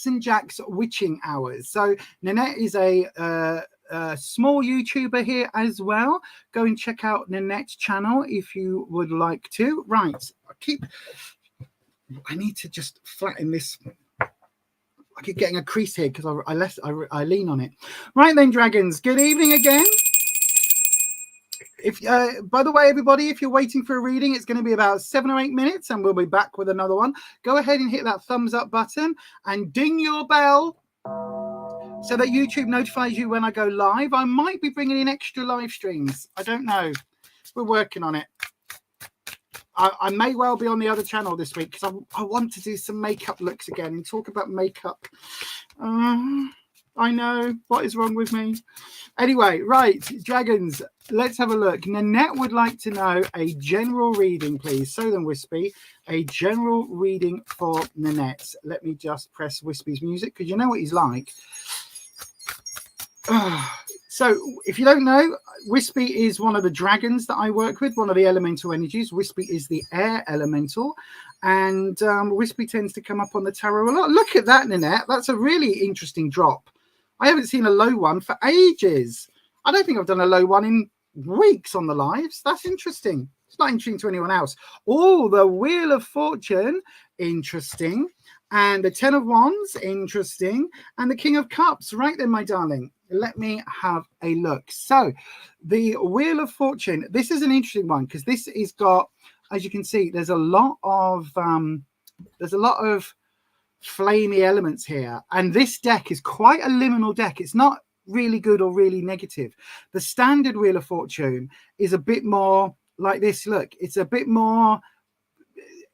and Jack's witching hours. So Nanette is a small YouTuber here as well. Go and check out Nanette's channel if you would like to. Right, I need to just flatten this. I keep getting a crease here because I lean on it. Right then, dragons. Good evening again. If by the way, everybody, if you're waiting for a reading, it's going to be about 7 or 8 minutes, and we'll be back with another one. Go ahead and hit that thumbs up button and ding your bell so that YouTube notifies you when I go live. I might be bringing in extra live streams. I don't know. We're working on it. I may well be on the other channel this week because I want to do some makeup looks again and talk about makeup. I know. What is wrong with me? Anyway, right, dragons, let's have a look. Nanette would like to know a general reading, please. So then, Wispy, a general reading for Nanette. Let me just press Wispy's music because you know what he's like. So if you don't know, Wispy is one of the dragons that I work with, one of the elemental energies. Wispy is the air elemental, and Wispy tends to come up on the tarot a lot. Look at that, Nanette. That's a really interesting drop. I haven't seen a low one for ages. I don't think I've done a low one in weeks on the lives. That's interesting. It's not interesting to anyone else. Oh, the Wheel of Fortune, interesting. And the 10 of Wands, interesting. And the King of Cups, right then, my darling. Let me have a look. So the Wheel of Fortune, this is an interesting one because this is got, as you can see, there's a lot of flamey elements here. And this deck is quite a liminal deck. It's not really good or really negative. The standard Wheel of Fortune is a bit more like this. Look, it's a bit more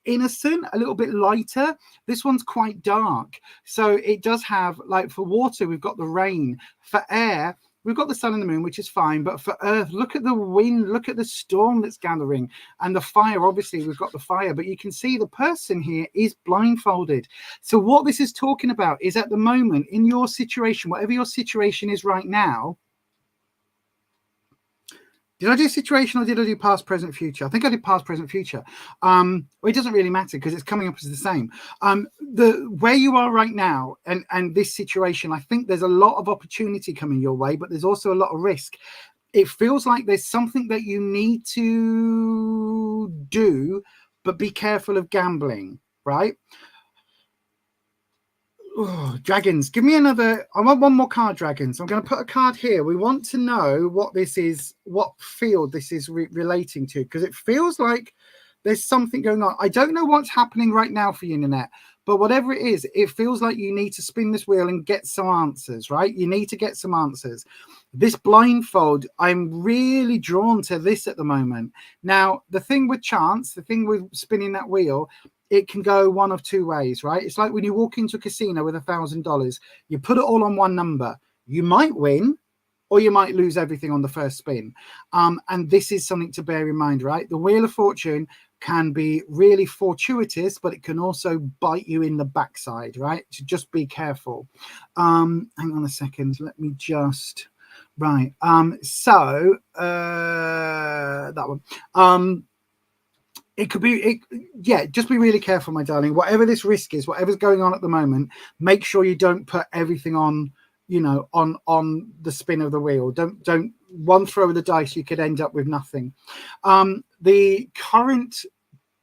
innocent, a little bit lighter. This one's quite dark, so it does have, like, for water we've got the rain, for air we've got the sun and the moon, which is fine, but for earth, look at the wind, look at the storm that's gathering, and the fire. Obviously we've got the fire, but you can see the person here is blindfolded. So what this is talking about is, at the moment in your situation, whatever your situation is right now, did I do situation or did I do past, present, future? I think I did past, present, future. Well, it doesn't really matter because it's coming up as the same. The where you are right now and this situation, I think there's a lot of opportunity coming your way, but there's also a lot of risk. It feels like there's something that you need to do, but be careful of gambling, right? Oh, dragons, give me another. I want one more card, dragons. I'm going to put a card here. We want to know what this is, what field this is relating to, because it feels like there's something going on. I don't know what's happening right now for you, Nanette, but whatever it is, it feels like you need to spin this wheel and get some answers, right? You need to get some answers. This blindfold, I'm really drawn to this at the moment. Now, the thing with chance, the thing with spinning that wheel, it can go one of two ways, right? It's like when you walk into a casino with $1,000, you put it all on one number. You might win or you might lose everything on the first spin. And this is something to bear in mind, right? The Wheel of Fortune can be really fortuitous, but it can also bite you in the backside, right? So just be careful. Hang on a second. Let me just... Right. That one. It could be, yeah, just be really careful, my darling. Whatever this risk is, whatever's going on at the moment, make sure you don't put everything on, you know, on the spin of the wheel. Don't one throw of the dice, you could end up with nothing. The current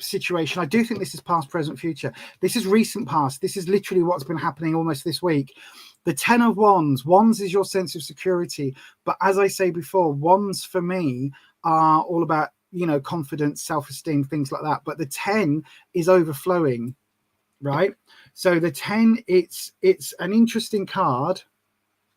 situation, I do think this is past, present, future. This is recent past. This is literally what's been happening almost this week. The 10 of Wands. Wands is your sense of security. But as I say before, Wands for me are all about, you know, confidence, self-esteem, things like that. But the 10 is overflowing, right? So the 10, it's an interesting card.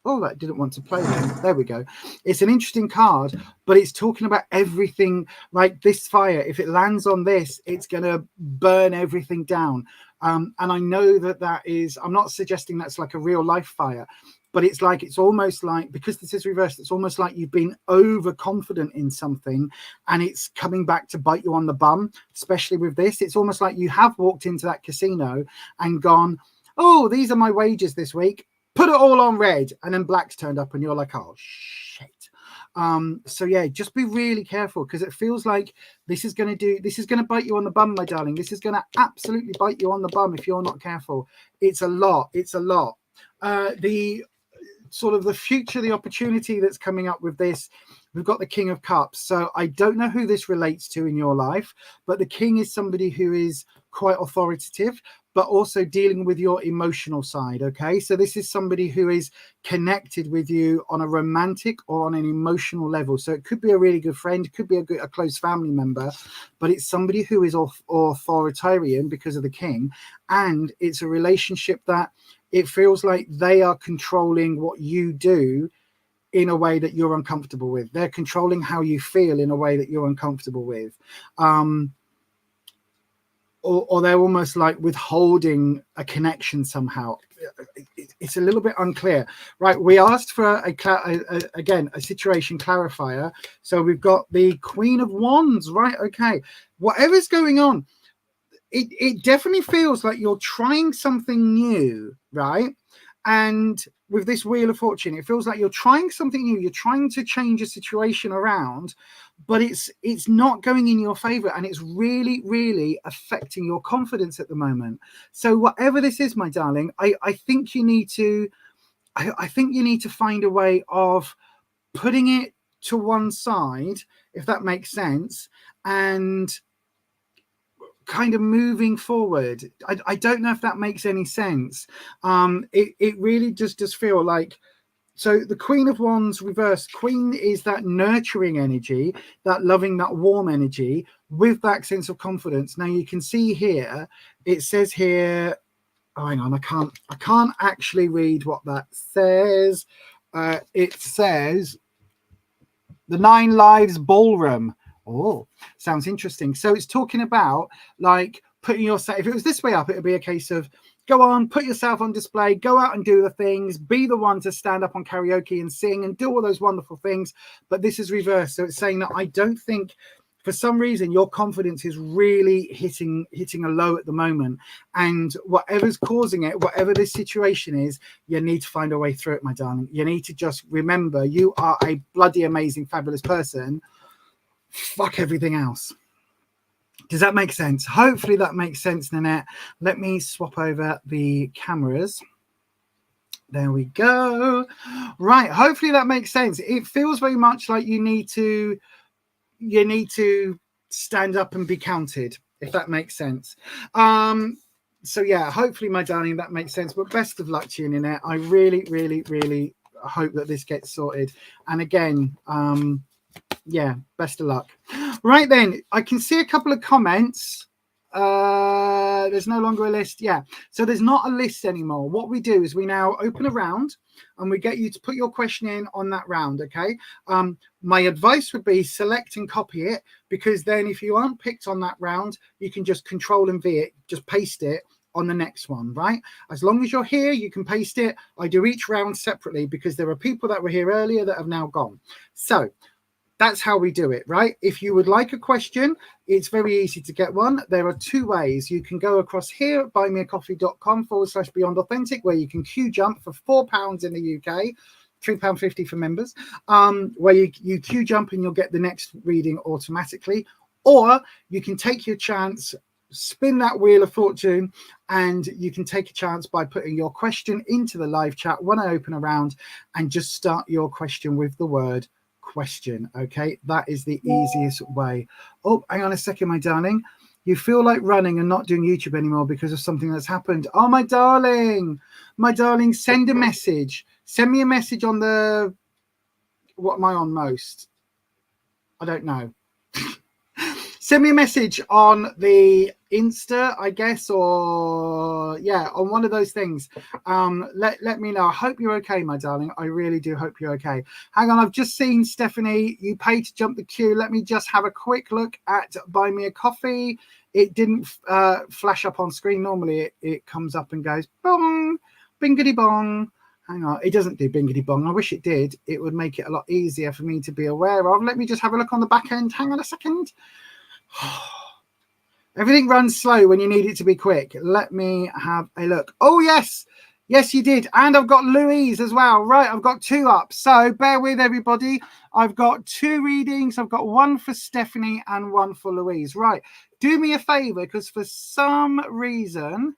Oh, that didn't want to play then. There we go. It's an interesting card, but it's talking about everything. Like this fire, if it lands on this, it's going to burn everything down. And I know that is, I'm not suggesting that's like a real life fire, but it's like, it's almost like, because this is reversed, it's almost like you've been overconfident in something and it's coming back to bite you on the bum, especially with this. It's almost like you have walked into that casino and gone, oh, these are my wages this week. Put it all on red. And then black's turned up and you're like, oh, shit. So yeah, just be really careful because it feels like this is going to bite you on the bum, my darling. This is going to absolutely bite you on the bum if you're not careful. It's a lot. It's a lot. The sort of the future, the opportunity that's coming up with this. We've got the King of Cups. So I don't know who this relates to in your life, but the King is somebody who is quite authoritative, but also dealing with your emotional side. Okay, so this is somebody who is connected with you on a romantic or on an emotional level. So it could be a really good friend, could be a close family member, but it's somebody who is authoritarian because of the King, and it's a relationship that it feels like they are controlling what you do in a way that you're uncomfortable with. They're controlling how you feel in a way that you're uncomfortable with. Or they're almost like withholding a connection somehow. It's a little bit unclear. Right, we asked for again a situation clarifier. So we've got the Queen of Wands, right? Okay, whatever's going on, it definitely feels like you're trying something new, right? And with this Wheel of Fortune, it feels like you're trying something new. You're trying to change a situation around, but it's not going in your favor, and it's really, really affecting your confidence at the moment. So whatever this is, my darling, I think you need to find a way of putting it to one side, if that makes sense, and kind of moving forward. I don't know if that makes any sense. It really just does feel like, so the Queen of Wands reversed. Queen is that nurturing energy, that loving, that warm energy with that sense of confidence. Now you can see here, it says here, oh, hang on, I can't actually read what that says. It says the 9 Lives Ballroom. Oh, sounds interesting. So it's talking about like putting yourself, if it was this way up, it would be a case of go on, put yourself on display, go out and do the things, be the one to stand up on karaoke and sing and do all those wonderful things. But this is reversed. So it's saying that I don't think, for some reason, your confidence is really hitting a low at the moment. And whatever's causing it, whatever this situation is, you need to find a way through it, my darling. You need to just remember you are a bloody amazing, fabulous person. Fuck everything else. Does that make sense? Hopefully that makes sense, Nanette. Let me swap over the cameras. There we go. Right. Hopefully that makes sense. It feels very much like you need to stand up and be counted, if that makes sense. So yeah, hopefully, my darling, that makes sense. But best of luck to you, Nanette. I really, really, really hope that this gets sorted. And again, yeah, best of luck. Right then, I can see a couple of comments. There's no longer a list. Yeah, so there's not a list anymore. What we do is we now open a round and we get you to put your question in on that round. Okay, my advice would be select and copy it, because then if you aren't picked on that round, you can just Control and V it, just paste it on the next one, right? As long as you're here, you can paste it. I do each round separately because there are people that were here earlier that have now gone. So that's how we do it, right? If you would like a question, it's very easy to get one. There are 2 ways. You can go across here at buymeacoffee.com/Beyond Authentic, where you can QJUMP for £4 in the UK, £3.50 for members, where you QJUMP and you'll get the next reading automatically. Or you can take your chance, spin that Wheel of Fortune, and you can take a chance by putting your question into the live chat when I open a round, and just start your question with the word question. Okay, that is the easiest way. Oh, hang on a second, my darling. You feel like running and not doing YouTube anymore because of something that's happened. Oh, my darling, send a message. Send me a message on the, what am I on most? I don't know. Send me a message on the Insta, I guess, or yeah, on one of those things. Let me know. I hope you're okay, my darling. I really do hope you're okay. Hang on, I've just seen Stephanie, you paid to jump the queue. Let me just have a quick look at Buy Me a Coffee. It didn't flash up on screen. Normally it comes up and goes bong, bingity bong. Hang on, it doesn't do bingity bong. I wish it did. It would make it a lot easier for me to be aware of. Let me just have a look on the back end. Hang on a second. Everything runs slow when you need it to be quick. Let me have a look. Oh, yes. Yes, you did. And I've got Louise as well. Right, I've got 2 up. So bear with, everybody. I've got 2 readings. I've got 1 for Stephanie and 1 for Louise. Right. Do me a favor, because for some reason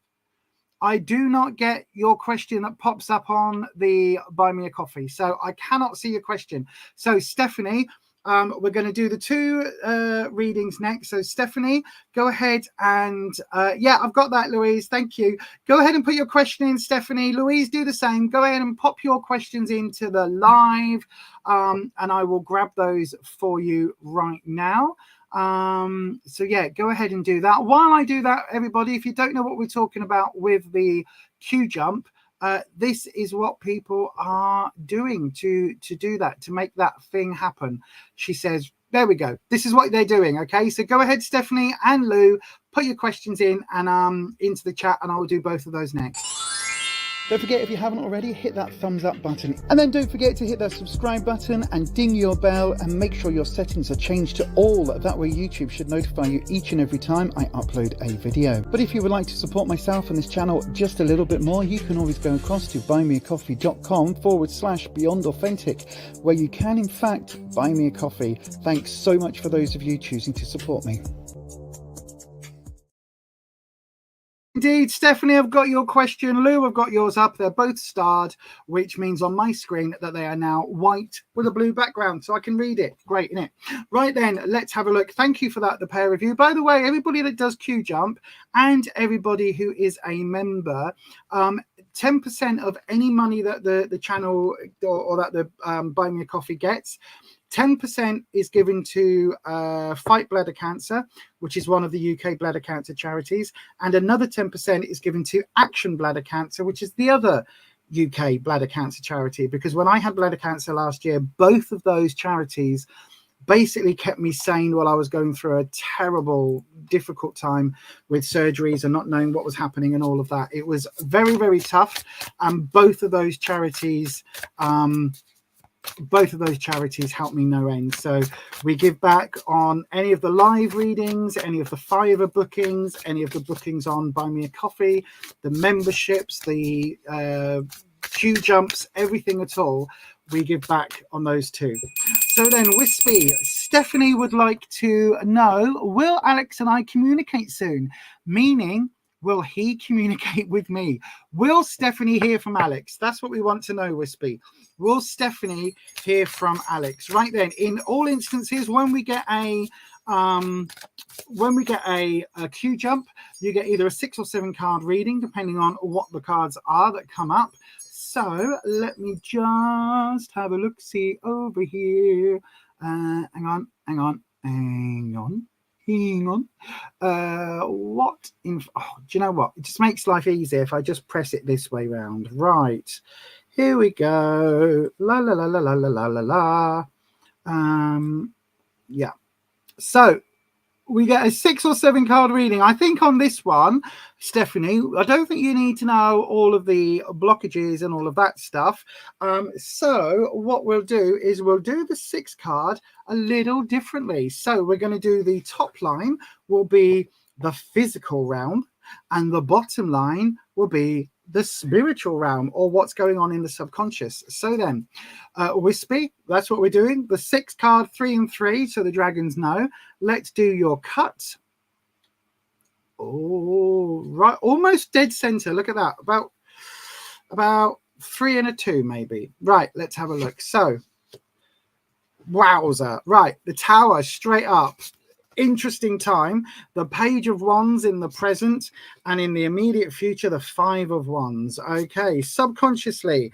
I do not get your question that pops up on the Buy Me a Coffee. So I cannot see your question. So Stephanie, we're going to do the 2 readings next. So Stephanie, go ahead and yeah, I've got that, Louise. Thank you. Go ahead and put your question in, Stephanie. Louise, do the same. Go ahead and pop your questions into the live, and I will grab those for you right now. So yeah, go ahead and do that. While I do that, everybody, if you don't know what we're talking about with the QJUMP, this is what people are doing to do that, to make that thing happen. She says, there we go. This is what they're doing. Okay, so go ahead, Stephanie and Lou, put your questions in and into the chat, and I will do both of those next. Don't forget, if you haven't already, hit that thumbs up button. And then don't forget to hit that subscribe button and ding your bell, and make sure your settings are changed to all. That way YouTube should notify you each and every time I upload a video. But if you would like to support myself and this channel just a little bit more, you can always go across to buymeacoffee.com/BeyondAuthentic, where you can in fact buy me a coffee. Thanks so much for those of you choosing to support me. Indeed, Stephanie, I've got your question. Lou, I've got yours up. They're both starred, which means on my screen that they are now white with a blue background, so I can read it. Great, isn't it? Right then, let's have a look. Thank you for that, the pair review. By the way, everybody that does QJUMP and everybody who is a member, 10% of any money that the channel or that the Buy Me a Coffee gets, 10% is given to Fight Bladder Cancer, which is one of the UK bladder cancer charities, and another 10% is given to Action Bladder Cancer, which is the other UK bladder cancer charity. Because when I had bladder cancer last year, both of those charities basically kept me sane while I was going through a terrible, difficult time with surgeries and not knowing what was happening and all of that. It was very, very tough, and both of those charities help me no end. So we give back on any of the live readings, any of the Fiverr bookings, any of the bookings on Buy Me a Coffee, the memberships, the QJumps, everything at all. We give back on those too. So then, Wispy, Stephanie would like to know, will Alex and I communicate soon? Meaning, will he communicate with me? Will Stephanie hear from Alex? That's what we want to know, Wispy. Will Stephanie hear from Alex? Right then, in all instances, when we get a QJUMP, you get either a 6 or 7 card reading, depending on what the cards are that come up. So let me just have a look, see over here. Hang on. What in? Oh, do you know what? It just makes life easier if I just press it this way round. Right. Here we go. La la la la la la la la la. Yeah. So we get a 6 or 7 card reading. I think on this one, Stephanie, I don't think you need to know all of the blockages and all of that stuff. So what we'll do is we'll do the 6 card a little differently. So we're going to do the top line will be the physical realm, and the bottom line will be the spiritual realm, or what's going on in the subconscious. So then, Wispy, that's what we're doing. The 6 card 3 and 3, so the dragons know. Let's do your cut. Oh, right, almost dead center. Look at that. About 3 and a 2, maybe. Right, let's have a look. So, wowza. Right, the tower straight up. Interesting time. The Page of Wands in the present, and in the immediate future, the 5 of Wands. Okay, subconsciously,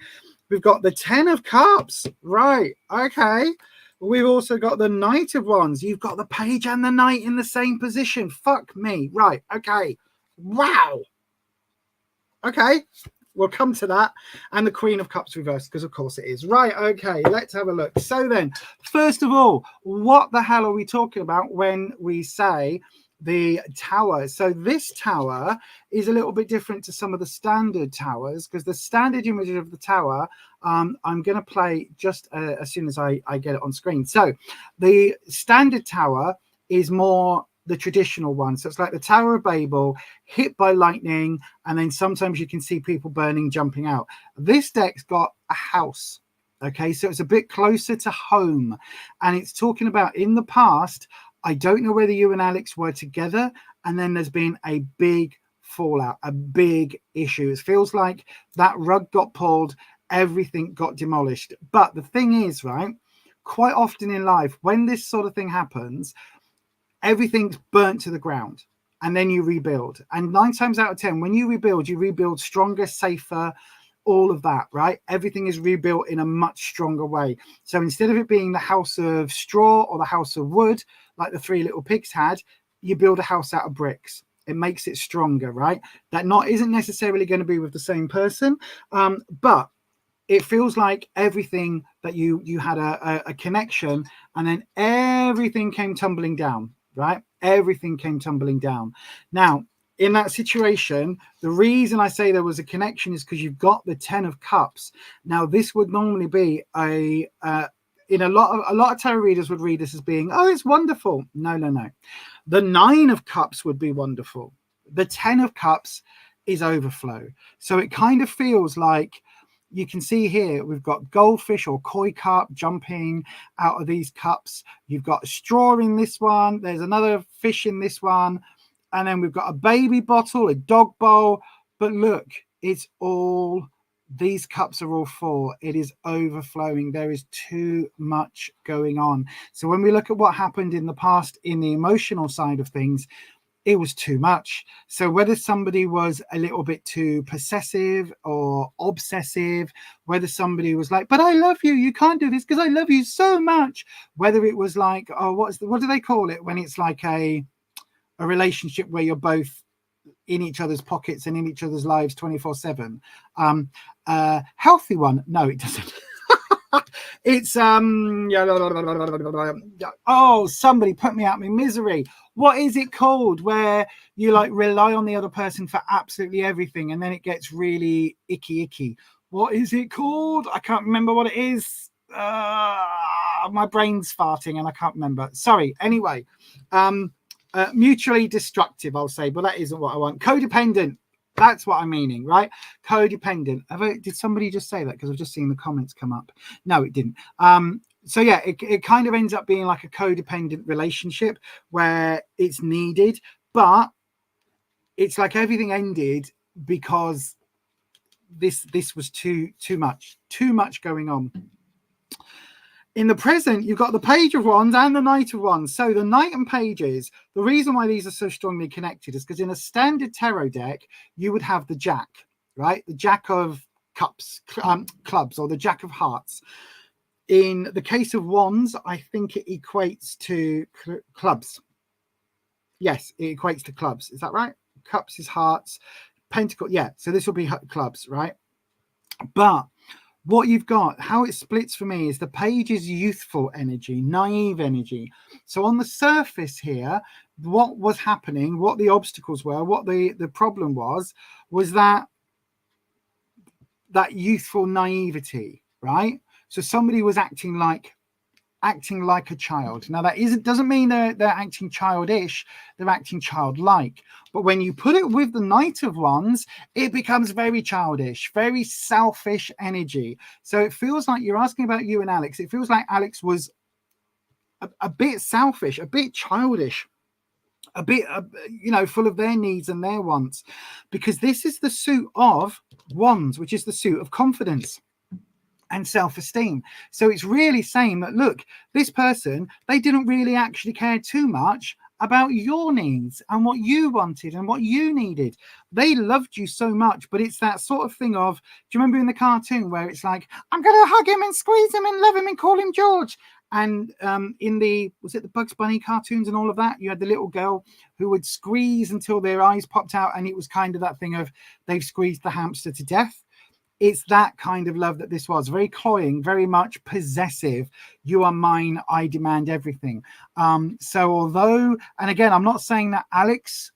we've got the 10 of Cups. Right, okay. We've also got the Knight of Wands. You've got the Page and the Knight in the same position. Fuck me. Right, okay. Wow. Okay. We'll come to that. And the Queen of Cups reversed, because of course it is. Right, okay, let's have a look. So then, first of all, what the hell are we talking about when we say the tower? So this tower is a little bit different to some of the standard towers, because the standard image of the tower, I'm going to play just as soon as I get it on screen. So the standard tower is more the traditional one. So it's like the Tower of Babel hit by lightning, and then sometimes you can see people burning, jumping out. This deck's got a house. Okay, so it's a bit closer to home, and it's talking about in the past. I don't know whether you and Alex were together, and then there's been a big fallout, a big issue. It feels like that rug got pulled, everything got demolished. But the thing is, right, quite often in life, when this sort of thing happens, everything's burnt to the ground and then you rebuild. And 9 times out of 10, when you rebuild stronger, safer, all of that, right? Everything is rebuilt in a much stronger way. So instead of it being the house of straw or the house of wood, like the 3 little pigs had, you build a house out of bricks. It makes it stronger, right? That isn't necessarily going to be with the same person, but it feels like everything that you had a connection, and then everything came tumbling down, right? Everything came tumbling down. Now, in that situation, the reason I say there was a connection is because you've got the 10 of Cups. Now, this would normally be in a lot of tarot readers would read this as being, oh, it's wonderful. No. The 9 of Cups would be wonderful. The 10 of Cups is overflow. So it kind of feels like, you can see here, we've got goldfish or koi carp jumping out of these cups. You've got a straw in this one. There's another fish in this one. And then we've got a baby bottle, a dog bowl. But look, it's all, these cups are all full. It is overflowing. There is too much going on. So when we look at what happened in the past in the emotional side of things, it was too much. So whether somebody was a little bit too possessive or obsessive, whether somebody was like, but I love you, you can't do this because I love you so much. Whether it was like, oh, what do they call it when it's like a relationship where you're both in each other's pockets and in each other's lives 24/7. Healthy one. No, it doesn't. It's oh, somebody put me out of my misery. What is it called where you like rely on the other person for absolutely everything and then it gets really icky? What is it called? I can't remember what it is. My brain's farting and I can't remember. Sorry. Anyway, mutually destructive, I'll say, but that isn't what I want. Codependent. That's what I'm meaning, right? Codependent. Did somebody just say that? Because I've just seen the comments come up. No, it didn't. So yeah, it kind of ends up being like a codependent relationship where it's needed, but it's like everything ended because this was too much going on. In the present, you've got the Page of Wands and the Knight of Wands. So the Knight and Pages, the reason why these are so strongly connected is because in a standard tarot deck, you would have the Jack, right? The Jack of Cups, clubs, or the Jack of Hearts. In the case of Wands, I think it equates to clubs. Yes, it equates to clubs. Is that right? Cups is hearts. Pentacle, yeah. So this will be clubs, right? But what you've got, how it splits for me is the Page is youthful energy, naive energy. So on the surface here, what was happening, what the obstacles were, what the problem was that youthful naivety, right? So somebody was acting like a child. Now that doesn't mean they're acting childish, they're acting childlike. But when you put it with the Knight of Wands, it becomes very childish, very selfish energy. So it feels like you're asking about you and Alex. It feels like Alex was a bit selfish, a bit childish, a bit, full of their needs and their wants, because this is the suit of Wands, which is the suit of confidence and self-esteem. So it's really saying that, look, this person, they didn't really actually care too much about your needs and what you wanted and what you needed. They loved you so much, but it's that sort of thing of, do you remember in the cartoon where it's like, I'm going to hug him and squeeze him and love him and call him George? And in was it the Bugs Bunny cartoons and all of that? You had the little girl who would squeeze until their eyes popped out. And it was kind of that thing of they've squeezed the hamster to death. It's that kind of love that this was. Very cloying, very much possessive. You are mine, I demand everything. So although, and again, I'm not saying that Alex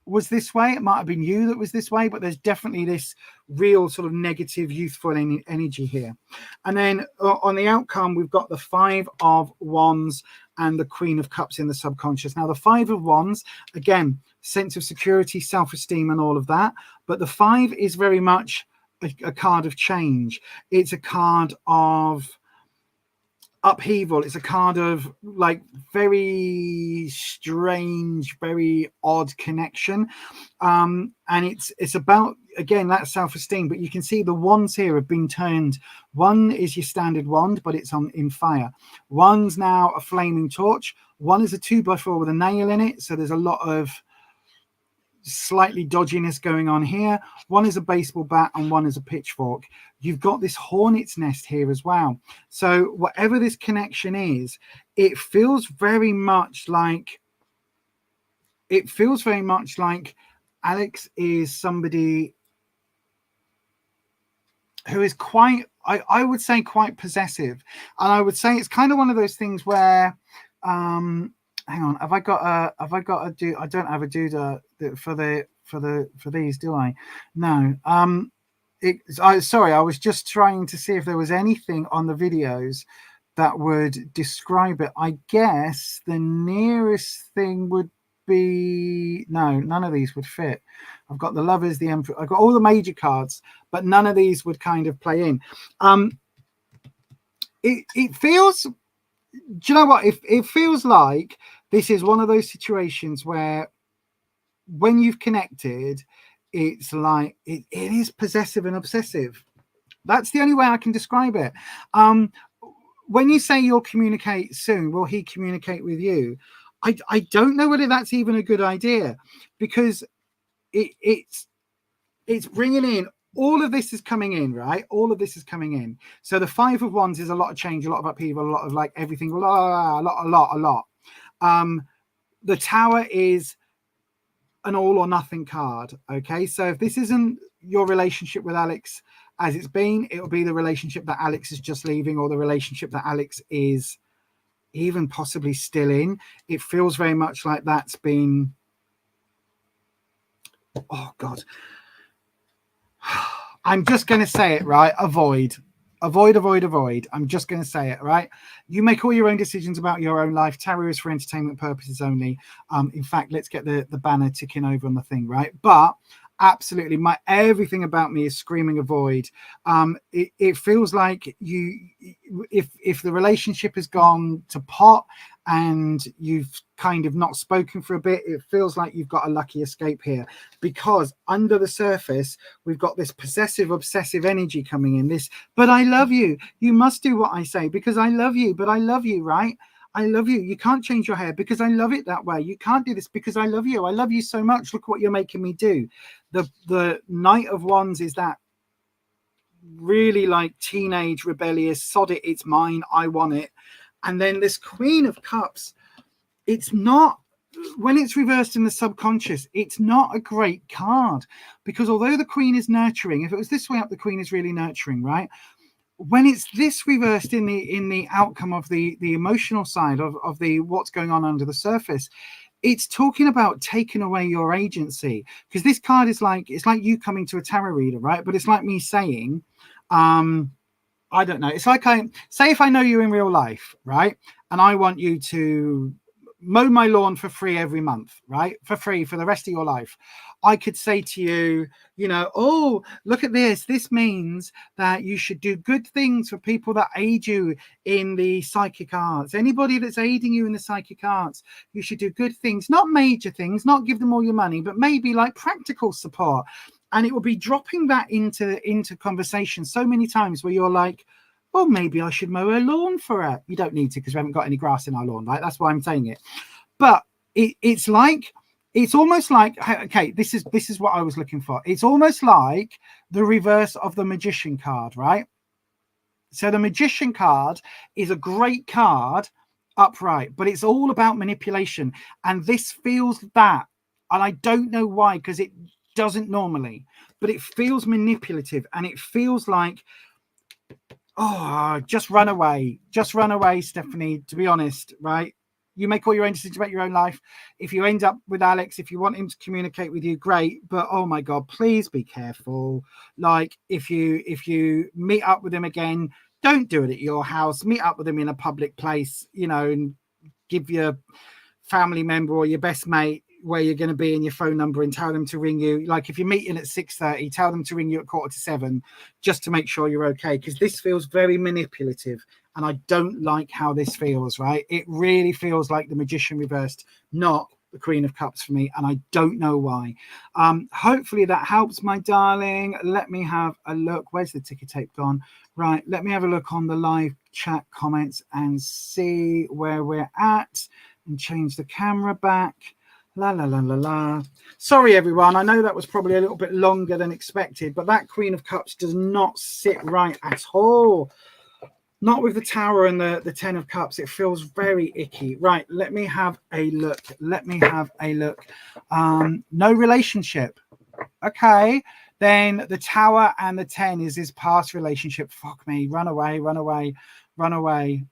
was this way. It might have been you that was this way, but there's definitely this real sort of negative, youthful energy here. And then on the outcome, we've got the 5 of Wands and the Queen of Cups in the subconscious. Now, the 5 of Wands, again, sense of security, self-esteem and all of that. But the 5 is very much a card of change. It's a card of upheaval. It's a card of like very strange, very odd connection. And it's about, again, that self-esteem. But you can see the wands here have been turned. One is your standard wand, but it's in fire. One's now a flaming torch. One is a 2x4 with a nail in it. So there's a lot of slightly dodginess going on here. One is a baseball bat and one is a pitchfork. You've got this hornet's nest here as well. So whatever this connection is, it feels very much like Alex is somebody who is quite, I would say, quite possessive. And I would say it's kind of one of those things where hang on, have I got a do? I don't have a doodah for these, do I? No. Sorry, I was just trying to see if there was anything on the videos that would describe it. I guess the nearest thing would be, no, none of these would fit. I've got the Lovers, the Emperor, I've got all the major cards, but none of these would kind of play in. It feels, do you know what? It feels like this is one of those situations where when you've connected, it's like it is possessive and obsessive. That's the only way I can describe it. When you say you'll communicate soon, will he communicate with you? I don't know whether that's even a good idea, because it's bringing in, all of this is coming in, right? All of this is coming in. So the Five of Wands is a lot of change, a lot of upheaval, a lot of like everything, a lot. The Tower is an all or nothing card. Okay, so if this isn't your relationship with Alex as it's been, it'll be the relationship that Alex is just leaving, or the relationship that Alex is even possibly still in. It feels very much like that's been, oh God, I'm just going to say it, right? Avoid. I'm just going to say it, right? You make all your own decisions about your own life. Tarot is for entertainment purposes only. In fact, let's get the banner ticking over on the thing, right? But absolutely, everything about me is screaming avoid. It feels like if the relationship has gone to pot and you've kind of not spoken for a bit, it feels like you've got a lucky escape here, because under the surface we've got this possessive obsessive energy coming in. This, but I love you, you must do what I say because I love you, but I love you, right? I love you. You can't change your hair because I love it that way. You can't do this because I love you. I love you so much. Look what you're making me do. The Knight of Wands is that really like teenage rebellious, sod it, it's mine, I want it. And then this Queen of Cups, it's not, when it's reversed in the subconscious, it's not a great card, because although the Queen is nurturing, if it was this way up, the Queen is really nurturing, right? When it's this reversed in the outcome of the emotional side of the what's going on under the surface, it's talking about taking away your agency. Because this card is like, it's like you coming to a tarot reader, right? But it's like me saying, I don't know. It's like say if I know you in real life, right? And I want you to mow my lawn for free every month, right? For free for the rest of your life. I could say to you, you know, oh, look at this. This means that you should do good things for people that aid you in the psychic arts. Anybody that's aiding you in the psychic arts, you should do good things, not major things, not give them all your money, but maybe like practical support. And it will be dropping that into conversation so many times where you're like, oh, maybe I should mow a lawn for her. You don't need to, because we haven't got any grass in our lawn, right? That's why I'm saying it. But it's like, it's almost like, okay, this is what I was looking for. It's almost like the reverse of the Magician card, right? So the Magician card is a great card upright, but it's all about manipulation. And this feels that. And I don't know why, because it doesn't normally, but it feels manipulative, and it feels like, oh, just run away, Stephanie, to be honest, right? You make all your own decisions about your own life. If you end up with Alex, if you want him to communicate with you, great, but oh my God, please be careful. Like if you meet up with him again, don't do it at your house. Meet up with him in a public place, you know, and give your family member or your best mate where you're going to be and your phone number and tell them to ring you. Like if you're meeting at 6:30, tell them to ring you at 6:45 just to make sure you're okay, because this feels very manipulative and I don't like how this feels, right? It really feels like the Magician reversed, not the Queen of Cups for me, and I don't know why. Hopefully that helps, my darling. Let me have a look. Where's the ticker tape gone? Right, let me have a look on the live chat comments and see where we're at and change the camera back. La la la la la. Sorry everyone, I know that was probably a little bit longer than expected, but that Queen of Cups does not sit right at all. Not with the Tower and the 10 of Cups. It feels very icky. Right, let me have a look. Let me have a look. No relationship. Okay, then the Tower and the 10 is his past relationship. Fuck me. Run away, run away, run away.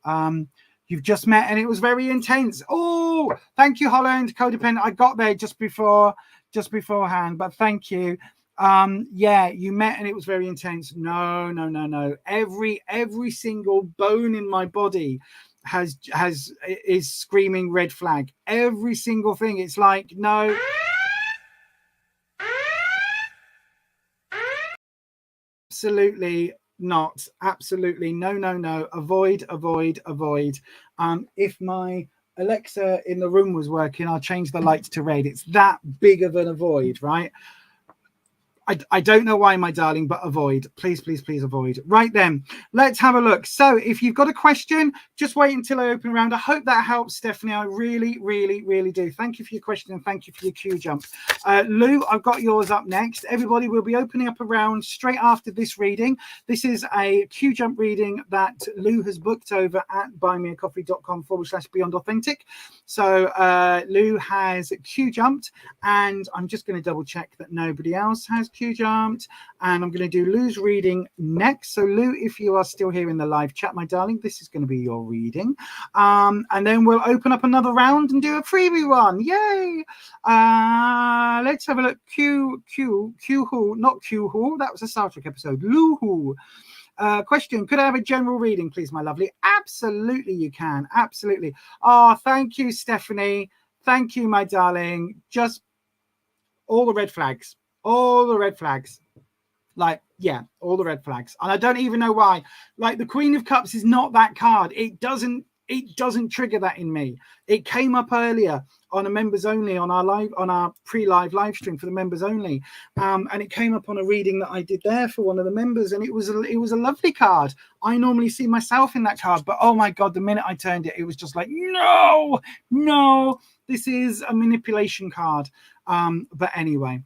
You've just met and it was very intense. Oh, thank you, Holland. Codependent. I got there just beforehand, but thank you. Yeah, you met and it was very intense. No, no, no, no. Every single bone in my body is screaming red flag. Every single thing. It's like, no. Absolutely not. Absolutely no, no, no. Avoid, avoid, avoid. If my Alexa in the room was working, I'll change the lights to red. It's that big of an avoid, right? I don't know why, my darling, but avoid. Please, please, please avoid. Right then, let's have a look. So if you've got a question, just wait until I open round. I hope that helps, Stephanie. I really, really, really do. Thank you for your question and thank you for your QJUMP. Lou, I've got yours up next. Everybody will be opening up a round straight after this reading. This is a QJUMP reading that Lou has booked over at buymeacoffee.com/beyondauthentic. So Lou has QJUMPed, and I'm just going to double check that nobody else has QJUMPed, and I'm going to do Lou's reading next. So Lou, if you are still here in the live chat, my darling, this is going to be your reading, and then we'll open up another round and do a freebie one. Yay! Let's have a look. Q Who, not Q Who, that was a Star Trek episode. Lou Who. Question, could I have a general reading, please, my lovely? Absolutely, you can. Absolutely. Oh, thank you, Stephanie. Thank you, my darling. Just all the red flags. All the red flags. Like, yeah, all the red flags. And I don't even know why. Like, the Queen of Cups is not that card. It doesn't trigger that in me. It came up earlier on a members only, on our pre-live live stream for the members only, and it came up on a reading that I did there for one of the members, and it was a lovely card. I normally see myself in that card, but oh my god, the minute I turned it, it was just like, no, this is a manipulation card. But anyway,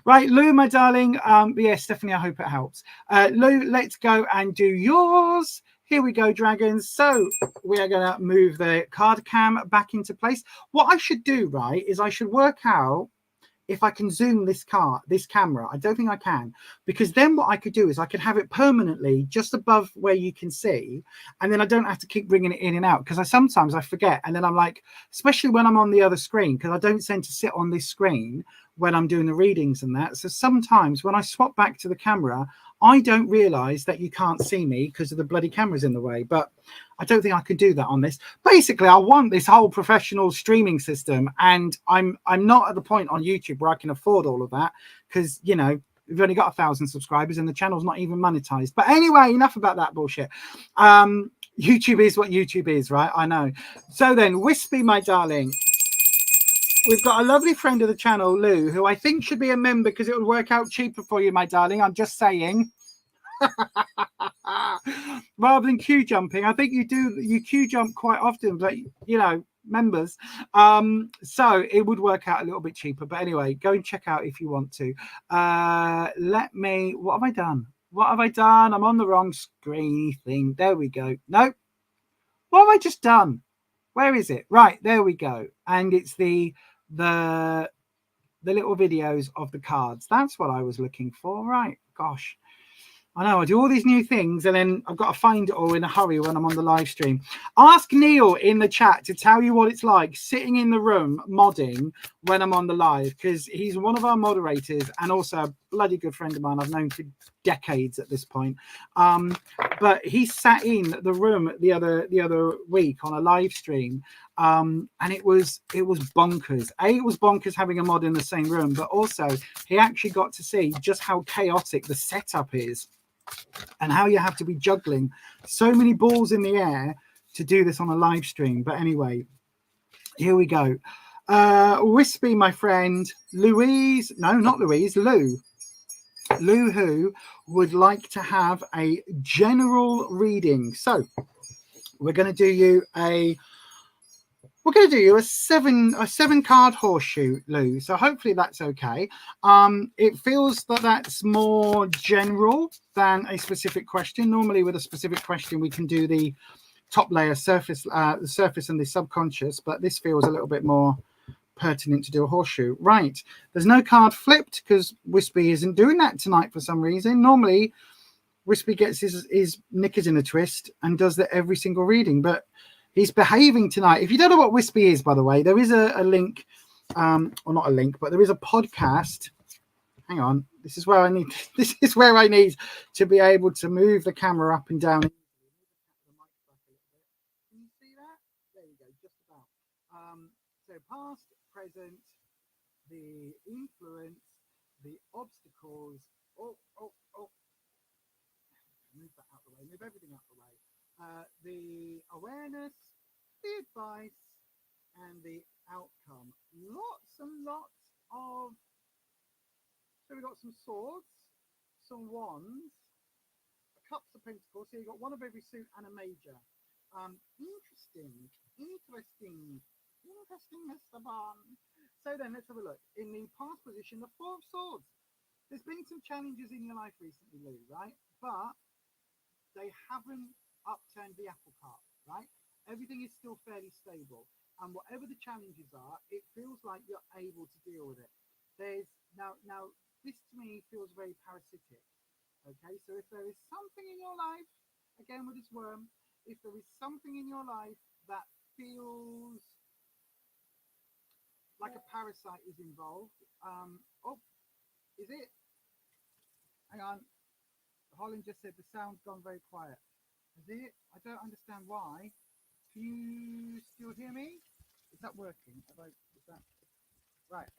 right, Lou, my darling. Yeah, Stephanie, I hope it helps. Lou, let's go and do yours. Here we go, dragons. So we are going to move the card cam back into place. What I should do, right, is I should work out if I can zoom this camera. I don't think I can, because then what I could do is I could have it permanently just above where you can see, and then I don't have to keep bringing it in and out, because sometimes I forget, and then I'm like, especially when I'm on the other screen, because I don't tend to sit on this screen when I'm doing the readings and that. So sometimes when I swap back to the camera, I don't realize that you can't see me because of the bloody cameras in the way. But I don't think I can do that on this. Basically, I want this whole professional streaming system, and I'm not at the point on YouTube where I can afford all of that, because, you know, we've only got 1,000 subscribers and the channel's not even monetized. But anyway, enough about that bullshit. YouTube is what YouTube is, right? I know. So then, Wispy, my darling, we've got a lovely friend of the channel, Lou, who I think should be a member because it would work out cheaper for you, my darling. I'm just saying. Rather than queue jumping, I think you queue jump quite often, but, you know, members. So it would work out a little bit cheaper. But anyway, go and check out if you want to. What have I done? What have I done? I'm on the wrong screen thing. There we go. No. What have I just done? Where is it? Right, there we go. And it's the little videos of the cards. That's what I was looking for. Right. Gosh. I know, I do all these new things and then I've got to find it all in a hurry when I'm on the live stream. Ask Neil in the chat to tell you what it's like sitting in the room modding when I'm on the live, because he's one of our moderators and also a bloody good friend of mine I've known for decades at this point. But he sat in the room the other week on a live stream, and it was bonkers. It was bonkers having a mod in the same room, but also he actually got to see just how chaotic the setup is and how you have to be juggling so many balls in the air to do this on a live stream. But anyway, here we go. Wispy, my friend, Louise, no, not Louise, Lou who would like to have a general reading. So we're going to do you a seven card horseshoe, Lou. So hopefully that's okay. It feels that that's more general than a specific question. Normally with a specific question we can do the top layer surface, the surface and the subconscious, but this feels a little bit more pertinent to do a horseshoe. Right, there's no card flipped because Wispy isn't doing that tonight for some reason. Normally Wispy gets his knickers in a twist and does that every single reading, but he's behaving tonight. If you don't know what Wispy is, by the way, there is a link, or not a link, but there is a podcast. Hang on, this is where I need to be able to move the camera up and down. Can you see that? There you go, just about. So past, present, the influence, the obstacles. Oh. Move that out the way. Move everything out the way. The awareness, the advice, and the outcome. Lots and lots of. So we've got some swords, some wands, a cups of pentacles. So you've got one of every suit and a major. Interesting, Mr. Bond. So then let's have a look. In the past position, the Four of Swords. There's been some challenges in your life recently, Lou, right? But they haven't upturned the apple cart, right? Everything is still fairly stable. And whatever the challenges are, it feels like you're able to deal with it. There's now this to me feels very parasitic. Okay, so if there is something in your life, again with this worm, if there is something in your life that feels like a parasite is involved, is it? Hang on. Holland just said the sound's gone very quiet. Is it? I don't understand why. Can you still hear me? Is that working? Is that right?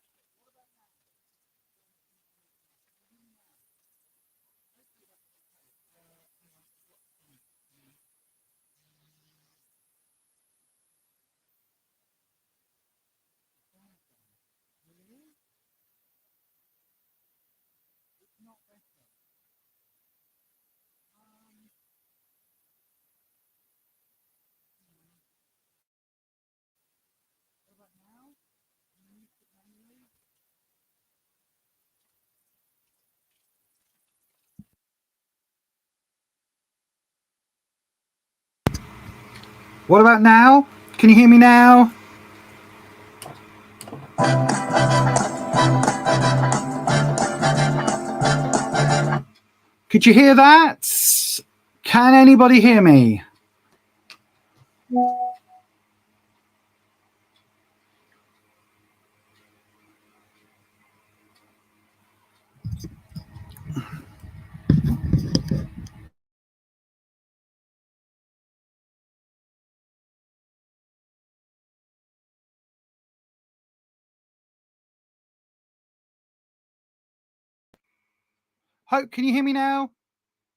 It's not better. What about now? What about now? Can you hear me now? Could you hear that? Can anybody hear me? Hope, can you hear me now?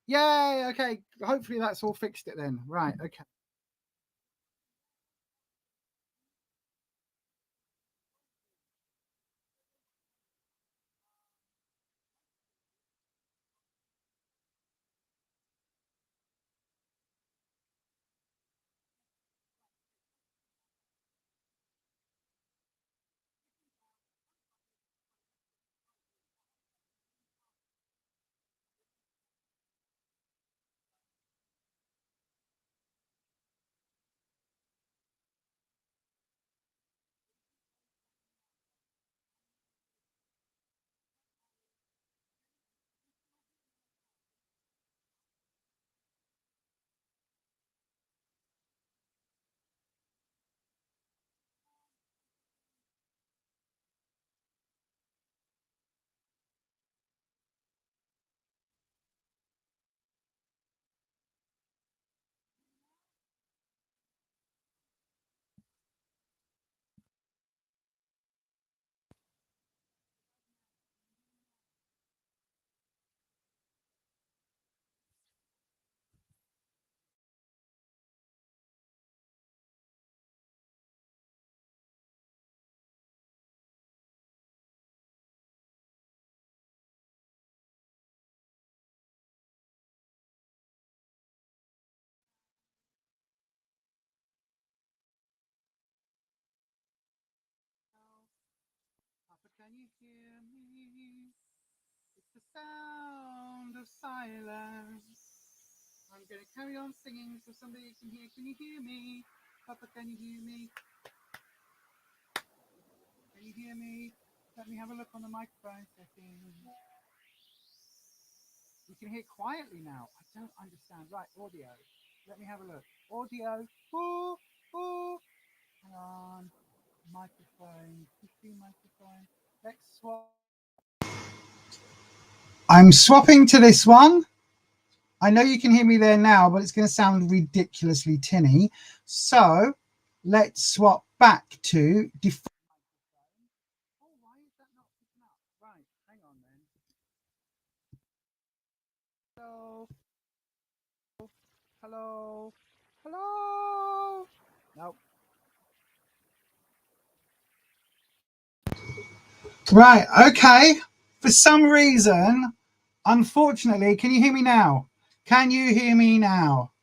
Yay, okay. Hopefully that's all fixed it then. Right, okay. you hear me? It's the sound of silence. I'm going to carry on singing so somebody can hear. Can you hear me? Papa, can you hear me? Can you hear me? Let me have a look on the microphone settings. You can hear quietly now. I don't understand. Right, audio. Let me have a look. Audio. Ooh, ooh. Hang on. Microphone. Microphone. Let's swap. I'm swapping to this one. I know you can hear me there now, but it's going to sound ridiculously tinny. So let's swap back to default. Oh, why is that not picking up? Right, hang on then. Hello. Hello. Hello. Nope. Right, okay. For some reason, unfortunately, can you hear me now? Can you hear me now?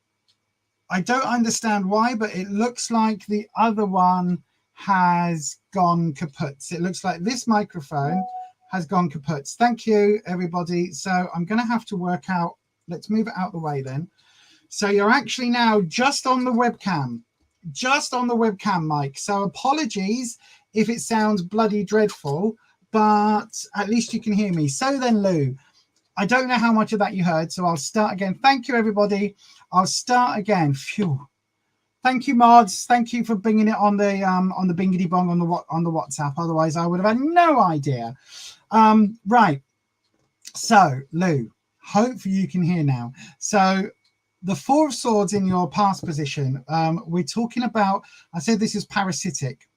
I don't understand why, but it looks like the other one has gone kaput. It looks like this microphone has gone kaput. Thank you, everybody. So I'm going to have to work out. Let's move it out the way then. So you're actually now just on the webcam, mic. So apologies if it sounds bloody dreadful, but at least you can hear me. So then, Lou, I don't know how much of that you heard, so I'll start again. Thank you, everybody. I'll start again. Phew. Thank you, mods. Thank you for bringing it on the bingity bong on the WhatsApp. Otherwise, I would have had no idea. Right. So, Lou, hopefully you can hear now. So, the Four of Swords in your past position. We're talking about. I said this is parasitic.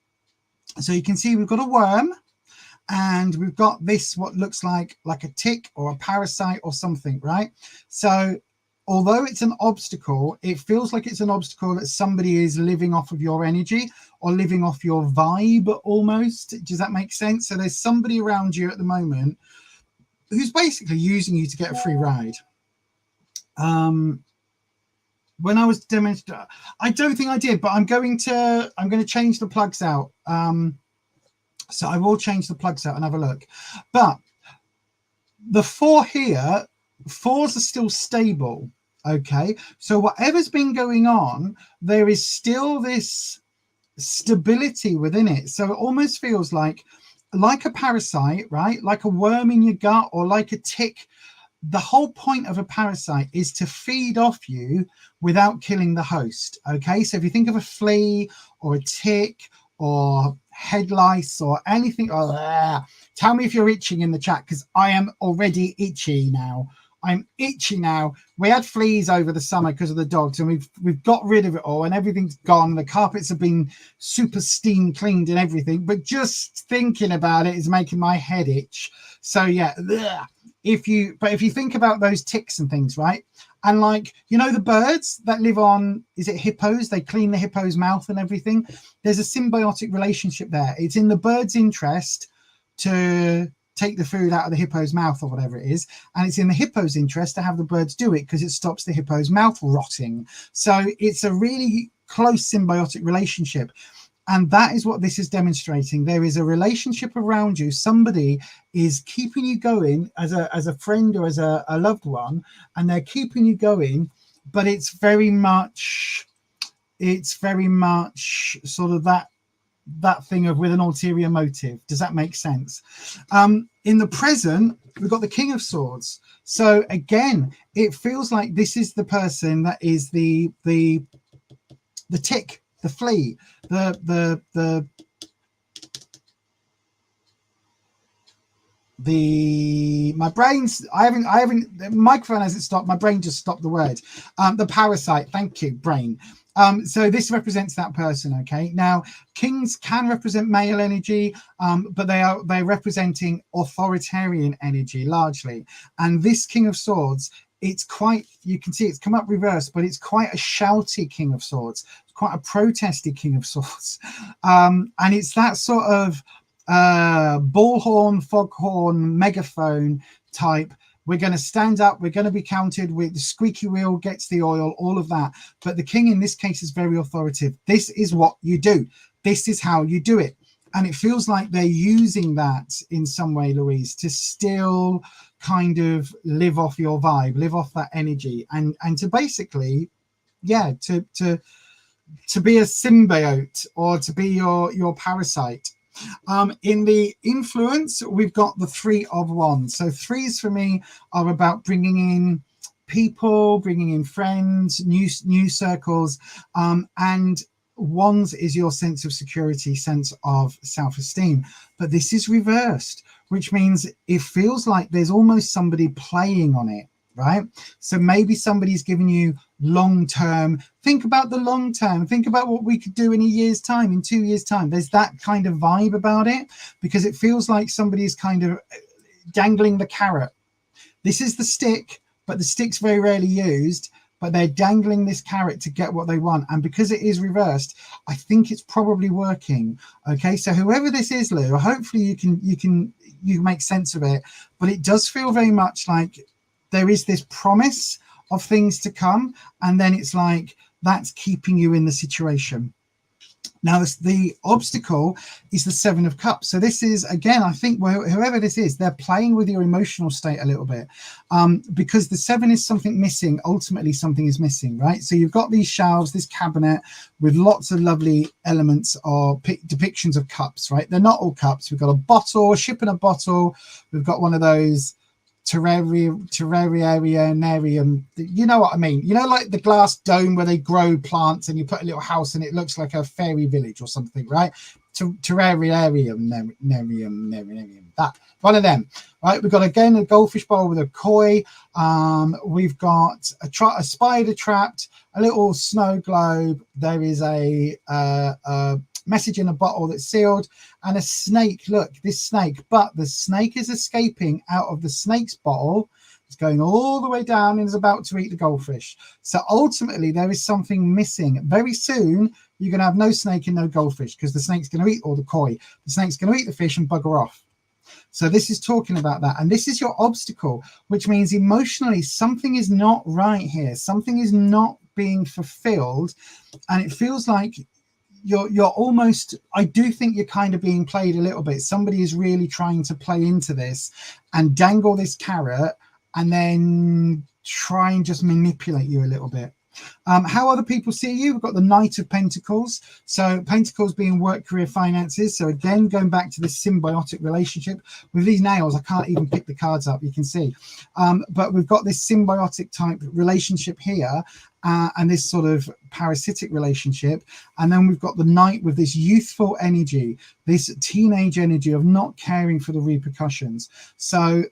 So you can see we've got a worm. And we've got this, what looks like a tick or a parasite or something, right? So although it's an obstacle, it feels like it's an obstacle that somebody is living off of your energy or living off your vibe almost. Does that make sense? So there's somebody around you at the moment who's basically using you to get a free ride. When I was demonstrating, I don't think I did, but I'm going to change the plugs out. So I will change the plugs out and have a look. But the four here, fours are still stable. Okay. So whatever's been going on, there is still this stability within it. So it almost feels like a parasite, right? Like a worm in your gut or like a tick. The whole point of a parasite is to feed off you without killing the host. Okay. So if you think of a flea or a tick or head lice or anything, tell me if you're itching in the chat, because I am already itchy now. I'm itchy now. We had fleas over the summer because of the dogs, and we've got rid of it all, and everything's gone. The carpets have been super steam cleaned and everything, but just thinking about it is making my head itch. So yeah, if you think about those ticks and things, right? And like, you know, the birds that live on, is it hippos? They clean the hippo's mouth and everything. There's a symbiotic relationship there. It's in the bird's interest to take the food out of the hippo's mouth or whatever it is. And it's in the hippo's interest to have the birds do it because it stops the hippo's mouth rotting. So it's a really close symbiotic relationship. And that is what this is demonstrating. There is a relationship around you. Somebody is keeping you going as a friend or as a loved one, and they're keeping you going. But it's very much sort of that thing of with an ulterior motive. Does that make sense? In the present, we've got the King of Swords. So again, it feels like this is the person that is the tick, the flea, the my brain's I haven't the microphone hasn't stopped, my brain just stopped the word. The parasite. Thank you, brain. So this represents that person. Okay, now kings can represent male energy, but they're representing authoritarian energy largely. And this King of Swords, it's quite, you can see it's come up reversed, but it's quite a shouty King of Swords. It's quite a protesty King of Swords. And it's that sort of bullhorn, foghorn, megaphone type. We're going to stand up. We're going to be counted with the squeaky wheel gets the oil, all of that. But the king in this case is very authoritative. This is what you do. This is how you do it. And it feels like they're using that in some way, Louise, to still kind of live off your vibe, live off that energy, and to basically, yeah, to be a symbiote, or to be your parasite. In the influence, we've got the 3 of Wands. So 3s for me are about bringing in people, bringing in friends, new circles, and Wands is your sense of security, sense of self-esteem. But this is reversed, which means it feels like there's almost somebody playing on it, right? So maybe somebody's giving you long-term, think about the long term, think about what we could do in a year's time, in 2 years' time. There's that kind of vibe about it, because it feels like somebody's kind of dangling the carrot. This is the stick, but the stick's very rarely used, but they're dangling this carrot to get what they want. And because it is reversed, I think it's probably working. Okay, so whoever this is, Lou, hopefully you can make sense of it. But it does feel very much like there is this promise of things to come, and then it's like that's keeping you in the situation. Now, the obstacle is the 7 of Cups. So this is, again, I think whoever this is, they're playing with your emotional state a little bit, because the 7 is something missing. Ultimately, something is missing, right? So you've got these shelves, this cabinet with lots of lovely elements or depictions of cups, right? They're not all cups. We've got a bottle, a ship in a bottle. We've got one of those terrarium, you know what I mean, you know, like the glass dome where they grow plants and you put a little house and it looks like a fairy village or something, right? Terrarium, that one of them, right? We've got again a goldfish bowl with a koi, we've got a spider trapped, a little snow globe, there is a message in a bottle that's sealed, and a snake. Look, this snake, but the snake is escaping out of the snake's bottle. It's going all the way down and is about to eat the goldfish. So ultimately there is something missing. Very soon you're going to have no snake and no goldfish, because the snake's going to eat all the koi. The snake's going to eat the fish and bugger off. So this is talking about that, and this is your obstacle, which means emotionally something is not right here. Something is not being fulfilled, and it feels like you're almost, I do think you're kind of being played a little bit. Somebody is really trying to play into this and dangle this carrot and then try and just manipulate you a little bit. How other people see you, we've got the Knight of Pentacles. So Pentacles being work, career, finances. So again, going back to this symbiotic relationship. With these nails, I can't even pick the cards up, you can see. But we've got this symbiotic type relationship here, and this sort of parasitic relationship. And then we've got the Knight with this youthful energy, this teenage energy of not caring for the repercussions. So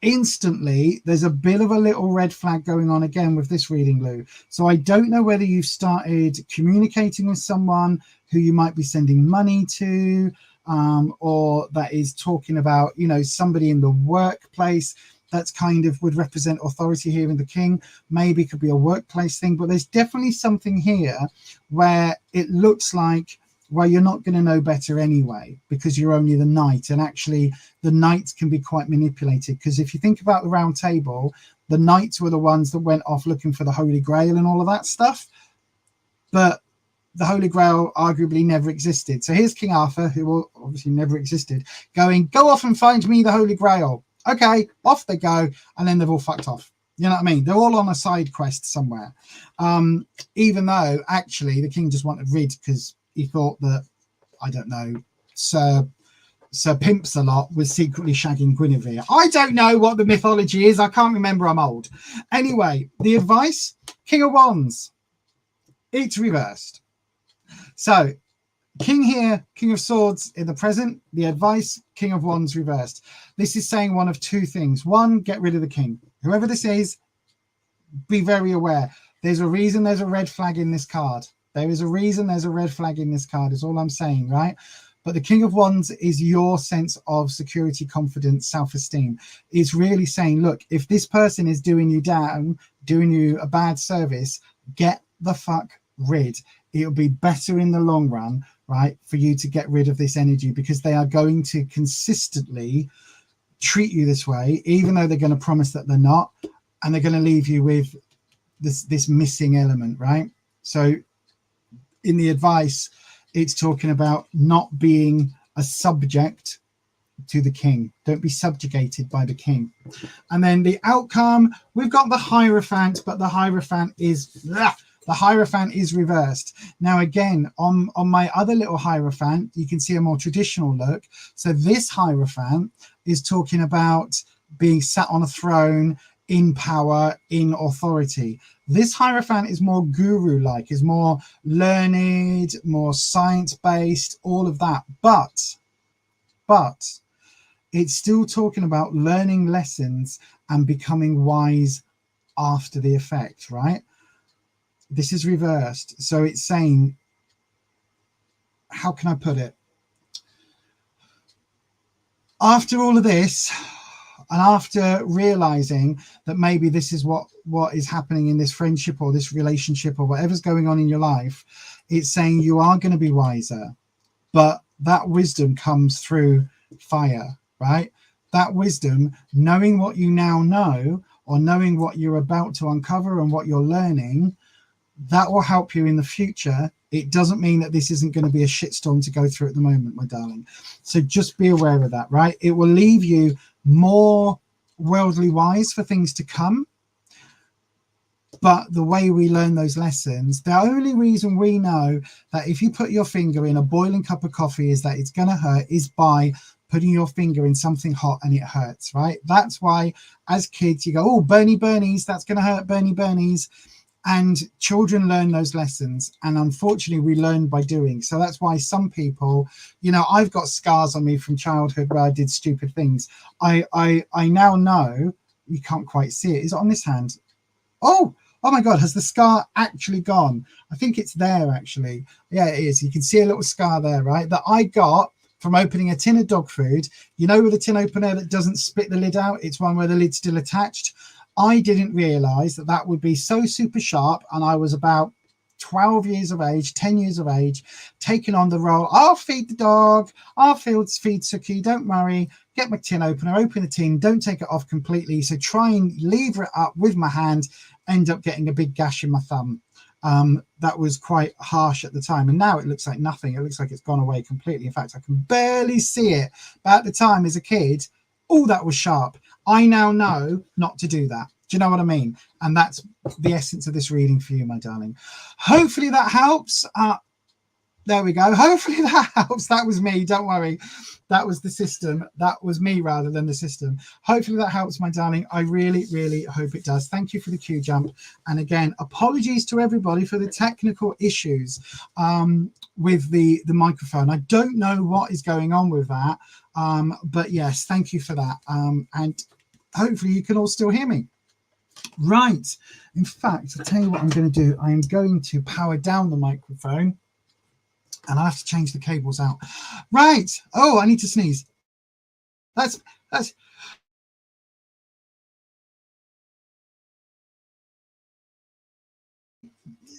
instantly there's a bit of a little red flag going on again with this reading, Lou. So I don't know whether you've started communicating with someone who you might be sending money to, or that is talking about, you know, somebody in the workplace that's kind of would represent authority here in the King. Maybe it could be a workplace thing, but there's definitely something here where it looks like, well, you're not going to know better anyway, because you're only the Knight. And actually the Knights can be quite manipulated, because if you think about the Round Table, the Knights were the ones that went off looking for the Holy Grail and all of that stuff, but the Holy Grail arguably never existed. So here's King Arthur, who obviously never existed, going, go off and find me the Holy Grail. Okay, off they go, and then they've all fucked off. You know what I mean? They're all on a side quest somewhere, even though actually the King just wanted rid, because he thought that, I don't know, Sir Pimps-a-Lot was secretly shagging Guinevere. I don't know what the mythology is. I can't remember. I'm old. Anyway, the advice, King of Wands. It's reversed. So King here, King of Swords in the present. The advice, King of Wands reversed. This is saying one of two things. One, get rid of the King. Whoever this is, be very aware. There's a reason there's a red flag in this card. There is a reason there's a red flag in this card, is all I'm saying, right? But the King of Wands is your sense of security, confidence, self-esteem. It's really saying, look, if this person is doing you down, doing you a bad service, get the fuck rid. It'll be better in the long run, right, for you to get rid of this energy, because they are going to consistently treat you this way, even though they're going to promise that they're not, and they're going to leave you with this missing element, right? So in the advice, it's talking about not being a subject to the king. Don't be subjugated by the king. And then the outcome, we've got the Hierophant, but the Hierophant is reversed. Now again, on my other little Hierophant, you can see a more traditional look. So this Hierophant is talking about being sat on a throne, in power, in authority. This Hierophant is more guru-like, is more learned, more science-based, all of that. But it's still talking about learning lessons and becoming wise after the effect, right? This is reversed. So it's saying, how can I put it? After all of this, and after realizing that maybe this is what is happening in this friendship or this relationship or whatever's going on in your life, it's saying you are going to be wiser, but that wisdom comes through fire, right? That wisdom, knowing what you now know, or knowing what you're about to uncover and what you're learning, that will help you in the future. It doesn't mean that this isn't going to be a shitstorm to go through at the moment, my darling. So just be aware of that, right? It will leave you more worldly wise for things to come. But the way we learn those lessons, the only reason we know that if you put your finger in a boiling cup of coffee is that it's going to hurt is by putting your finger in something hot and it hurts, right? That's why as kids you go, oh, Bernie Bernies, that's going to hurt, Bernie Bernies. And children learn those lessons. And unfortunately, we learn by doing. So that's why some people, you know, I've got scars on me from childhood where I did stupid things. I now know, you can't quite see it. Is it on this hand? Oh my God, has the scar actually gone? I think it's there actually. Yeah, it is. You can see a little scar there, right? That I got from opening a tin of dog food. You know, with a tin opener that doesn't split the lid out, it's one where the lid's still attached. I didn't realize that that would be so super sharp. And I was about 12 years of age, 10 years of age, taking on the role. I'll feed the dog. I'll feed Suki. Don't worry. Get my tin opener, open the tin. Don't take it off completely. So try and lever it up with my hand. End up getting a big gash in my thumb. That was quite harsh at the time. And now it looks like nothing. It looks like it's gone away completely. In fact, I can barely see it. But at the time as a kid, oh, that was sharp. I now know not to do that. Do you know what I mean? And that's the essence of this reading for you, my darling. Hopefully that helps. There we go. Hopefully that helps. That was me. Don't worry. That was the system. That was me rather than the system. Hopefully that helps, my darling. I really, really hope it does. Thank you for the QJUMP. And again, apologies to everybody for the technical issues with the microphone. I don't know what is going on with that. But yes, thank you for that. And hopefully you can all still hear me. Right. In fact, I'll tell you what I'm going to do. I am going to power down the microphone and I have to change the cables out. Right. Oh, I need to sneeze. That's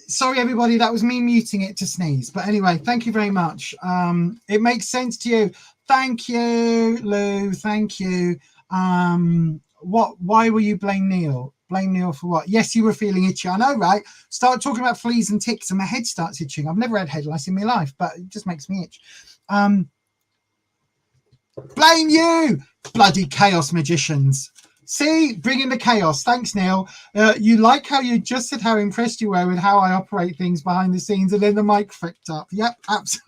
sorry, everybody. That was me muting it to sneeze. But anyway, thank you very much. It makes sense to you. Thank you, Lou. Thank you. Why will you blame Neil? Blame Neil for what? Yes, you were feeling itchy. I know, right? Start talking about fleas and ticks and my head starts itching. I've never had head lice in my life, but it just makes me itch. Blame you, bloody chaos magicians. See, bringing the chaos. Thanks, Neil. You like how you just said how impressed you were with how I operate things behind the scenes and then the mic flicked up. Yep, absolutely.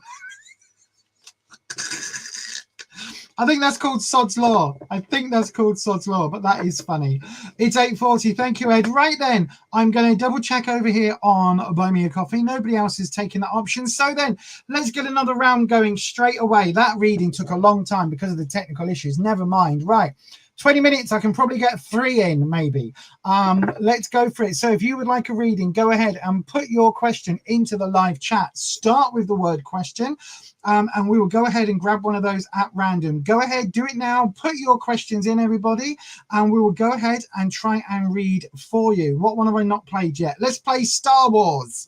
I think that's called Sod's Law. I think that's called Sod's Law, but that is funny. It's 8:40. Thank you, Ed. Right then, I'm going to double check over here on Buy Me a Coffee. Nobody else is taking that option. So then let's get another round going straight away. That reading took a long time because of the technical issues. Never mind. Right. 20 minutes, I can probably get 3 in, maybe. Let's go for it. So if you would like a reading, go ahead and put your question into the live chat. Start with the word question, and we will go ahead and grab one of those at random. Go ahead, do it now. Put your questions in, everybody, and we will go ahead and try and read for you. What one have I not played yet? Let's play Star Wars.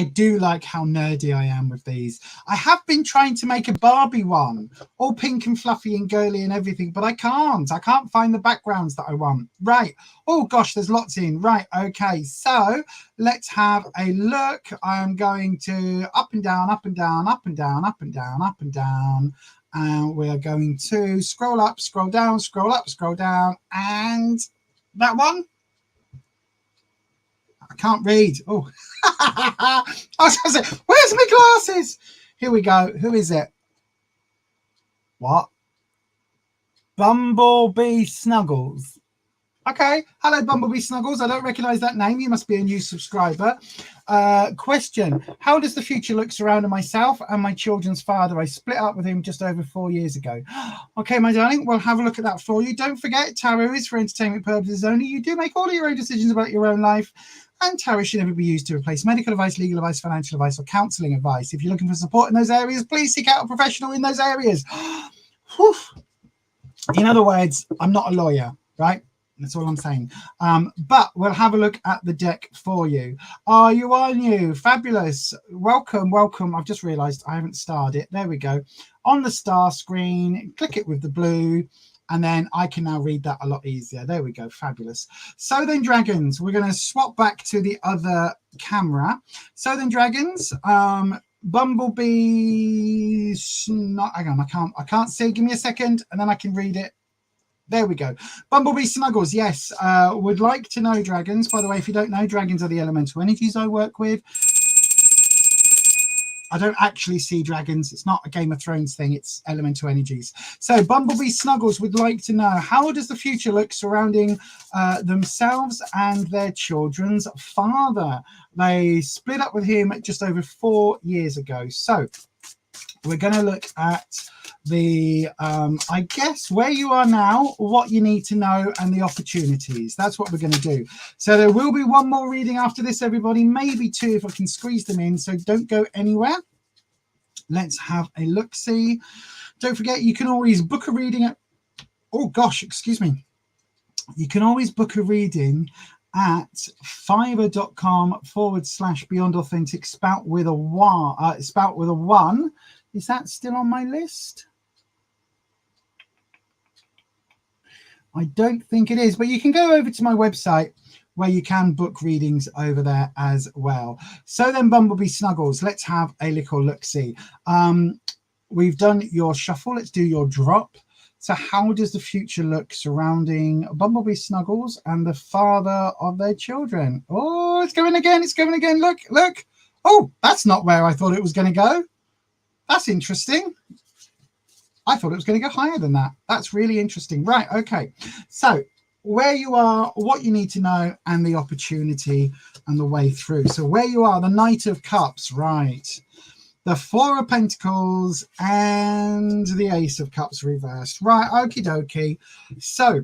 do like how nerdy I am with these. I have been trying to make a Barbie one, all pink and fluffy and girly and everything, but I can't find the backgrounds that I want. Right. Oh gosh, there's lots in. Right. Okay. So let's have a look. I'm going to up and down, up and down, up and down, up and down, up and down. And we are going to scroll up, scroll down, scroll up, scroll down. And that one. I can't read. Oh, I was going to say, where's my glasses? Here we go. Who is it? What? Bumblebee Snuggles. Okay. Hello, Bumblebee Snuggles. I don't recognize that name. You must be a new subscriber. Question. How does the future look surrounding myself and my children's father? I split up with him just over 4 years ago. Okay, my darling. We'll have a look at that for you. Don't forget, tarot is for entertainment purposes only. You do make all your own decisions about your own life. And tarot should never be used to replace medical advice, legal advice, financial advice, or counselling advice. If you're looking for support in those areas, please seek out a professional in those areas. Whew. In other words, I'm not a lawyer, right? That's all I'm saying. But we'll have a look at the deck for you. You are new. Fabulous. Welcome, welcome. I've just realised I haven't starred it. There we go. On the star screen, click it with the blue. And then I can now read that a lot easier. There we go. Fabulous. So then, dragons, we're going to swap back to the other camera. So then, dragons, Bumblebee. Hang on, I can't see. Give me a second, and then I can read it. There we go. Bumblebee Snuggles. Yes. Would like to know, dragons. By the way, if you don't know, dragons are the elemental energies I work with. I don't actually see dragons. It's not a Game of Thrones thing. It's elemental energies. So Bumblebee Snuggles would like to know, how does the future look surrounding themselves and their children's father? They split up with him just over 4 years ago. So we're going to look at the, I guess, where you are now, what you need to know, and the opportunities. That's what we're going to do. So there will be one more reading after this, everybody, maybe two if I can squeeze them in. So don't go anywhere. Let's have a look-see. Don't forget, you can always book a reading at, oh gosh, excuse me. You can always book a reading at fiverr.com/beyond authentic, spout with a one. Is that still on my list? I don't think it is, but you can go over to my website where you can book readings over there as well. So then, Bumblebee Snuggles, let's have a little look-see. We've done your shuffle. Let's do your drop. So how does the future look surrounding Bumblebee Snuggles and the father of their children? Oh, it's going again. It's going again. Look, look. Oh, that's not where I thought it was going to go. That's interesting. I thought it was going to go higher than that. That's really interesting. Right. Okay. So where you are, what you need to know, and the opportunity and the way through. So where you are, the Knight of Cups, right? The Four of Pentacles and the Ace of Cups reversed. Right. Okie dokie. So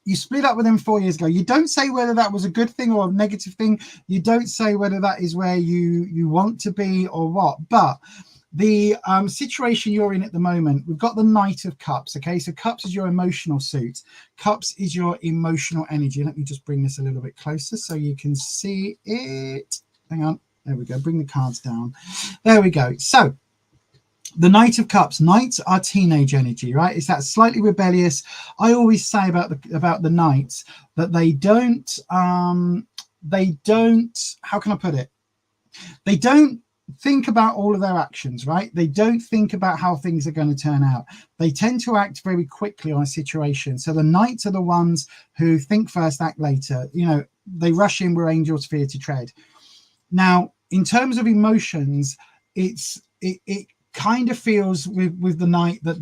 you split up with him 4 years ago. You don't say whether that was a good thing or a negative thing. You don't say whether that is where you want to be or what. But the situation you're in at the moment, we've got the Knight of Cups. Okay, so Cups is your emotional suit. Cups is your emotional energy. Let me just bring this a little bit closer so you can see it. Hang on. There we go. Bring the cards down. There we go. So the Knight of Cups. Knights are teenage energy, right? It's that slightly rebellious. I always say about the Knights that they don't. How can I put it? They don't think about all of their actions, right? They don't think about how things are going to turn out. They tend to act very quickly on a situation. So the Knights are the ones who think first, act later. You know, they rush in where angels fear to tread. Now, in terms of emotions, it kind of feels with the Knight that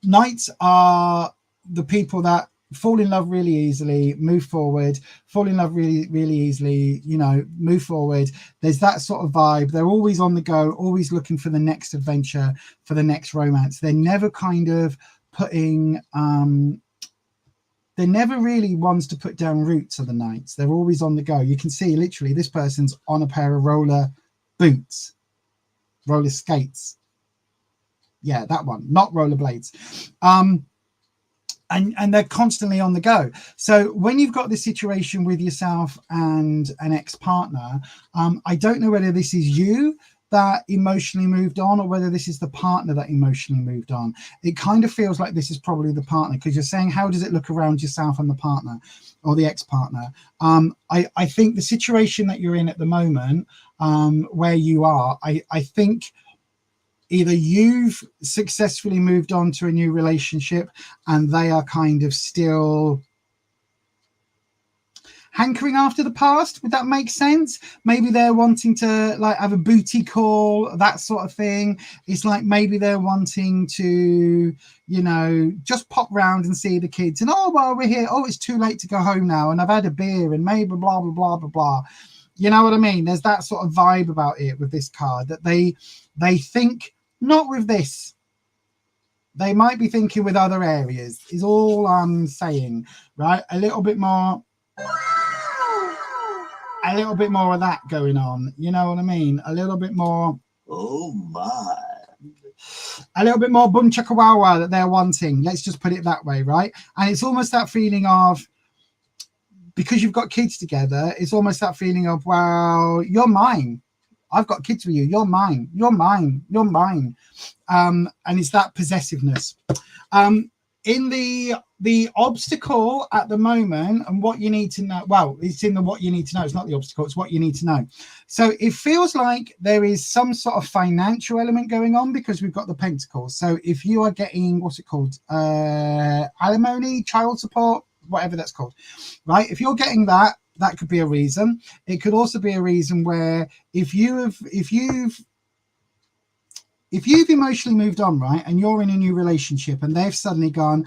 Knights are the people that fall in love really easily, move forward, fall in love really, really easily, you know, move forward. There's that sort of vibe. They're always on the go, always looking for the next adventure, for the next romance. They're never kind of putting, they're never really ones to put down roots of the Knights. They're always on the go. You can see literally this person's on a pair of roller boots, roller skates. Yeah, that one, not roller blades. and they're constantly on the go. So when you've got this situation with yourself and an ex-partner, I don't know whether this is you that emotionally moved on or whether this is the partner that emotionally moved on. It kind of feels like this is probably the partner, because you're saying, how does it look around yourself and the partner or the ex-partner? I think the situation that you're in at the moment, where you are, I think either you've successfully moved on to a new relationship and they are kind of still hankering after the past. Would that make sense? Maybe they're wanting to like have a booty call, that sort of thing. It's like maybe they're wanting to, you know, just pop round and see the kids and, oh, well, we're here. Oh, it's too late to go home now. And I've had a beer and maybe blah, blah, blah, blah, blah. You know what I mean? There's that sort of vibe about it with this card, that they think, not with this. They might be thinking with other areas, is all I'm saying, right? A little bit more of that going on. You know what I mean? A little bit more, oh my. A little bit more boom chaka wow that they're wanting. Let's just put it that way, right? And it's almost that feeling of, because you've got kids together, it's almost that feeling of, well, you're mine. I've got kids with you. You're mine. You're mine. You're mine. And it's that possessiveness. In the obstacle at the moment, and what you need to know, well, it's in the what you need to know. It's not the obstacle. It's what you need to know. So it feels like there is some sort of financial element going on, because we've got the pentacles. So if you are getting, what's it called? Alimony, child support, whatever that's called, right? If you're getting that, that could be a reason. It could also be a reason where if you've emotionally moved on, right, and you're in a new relationship and they've suddenly gone,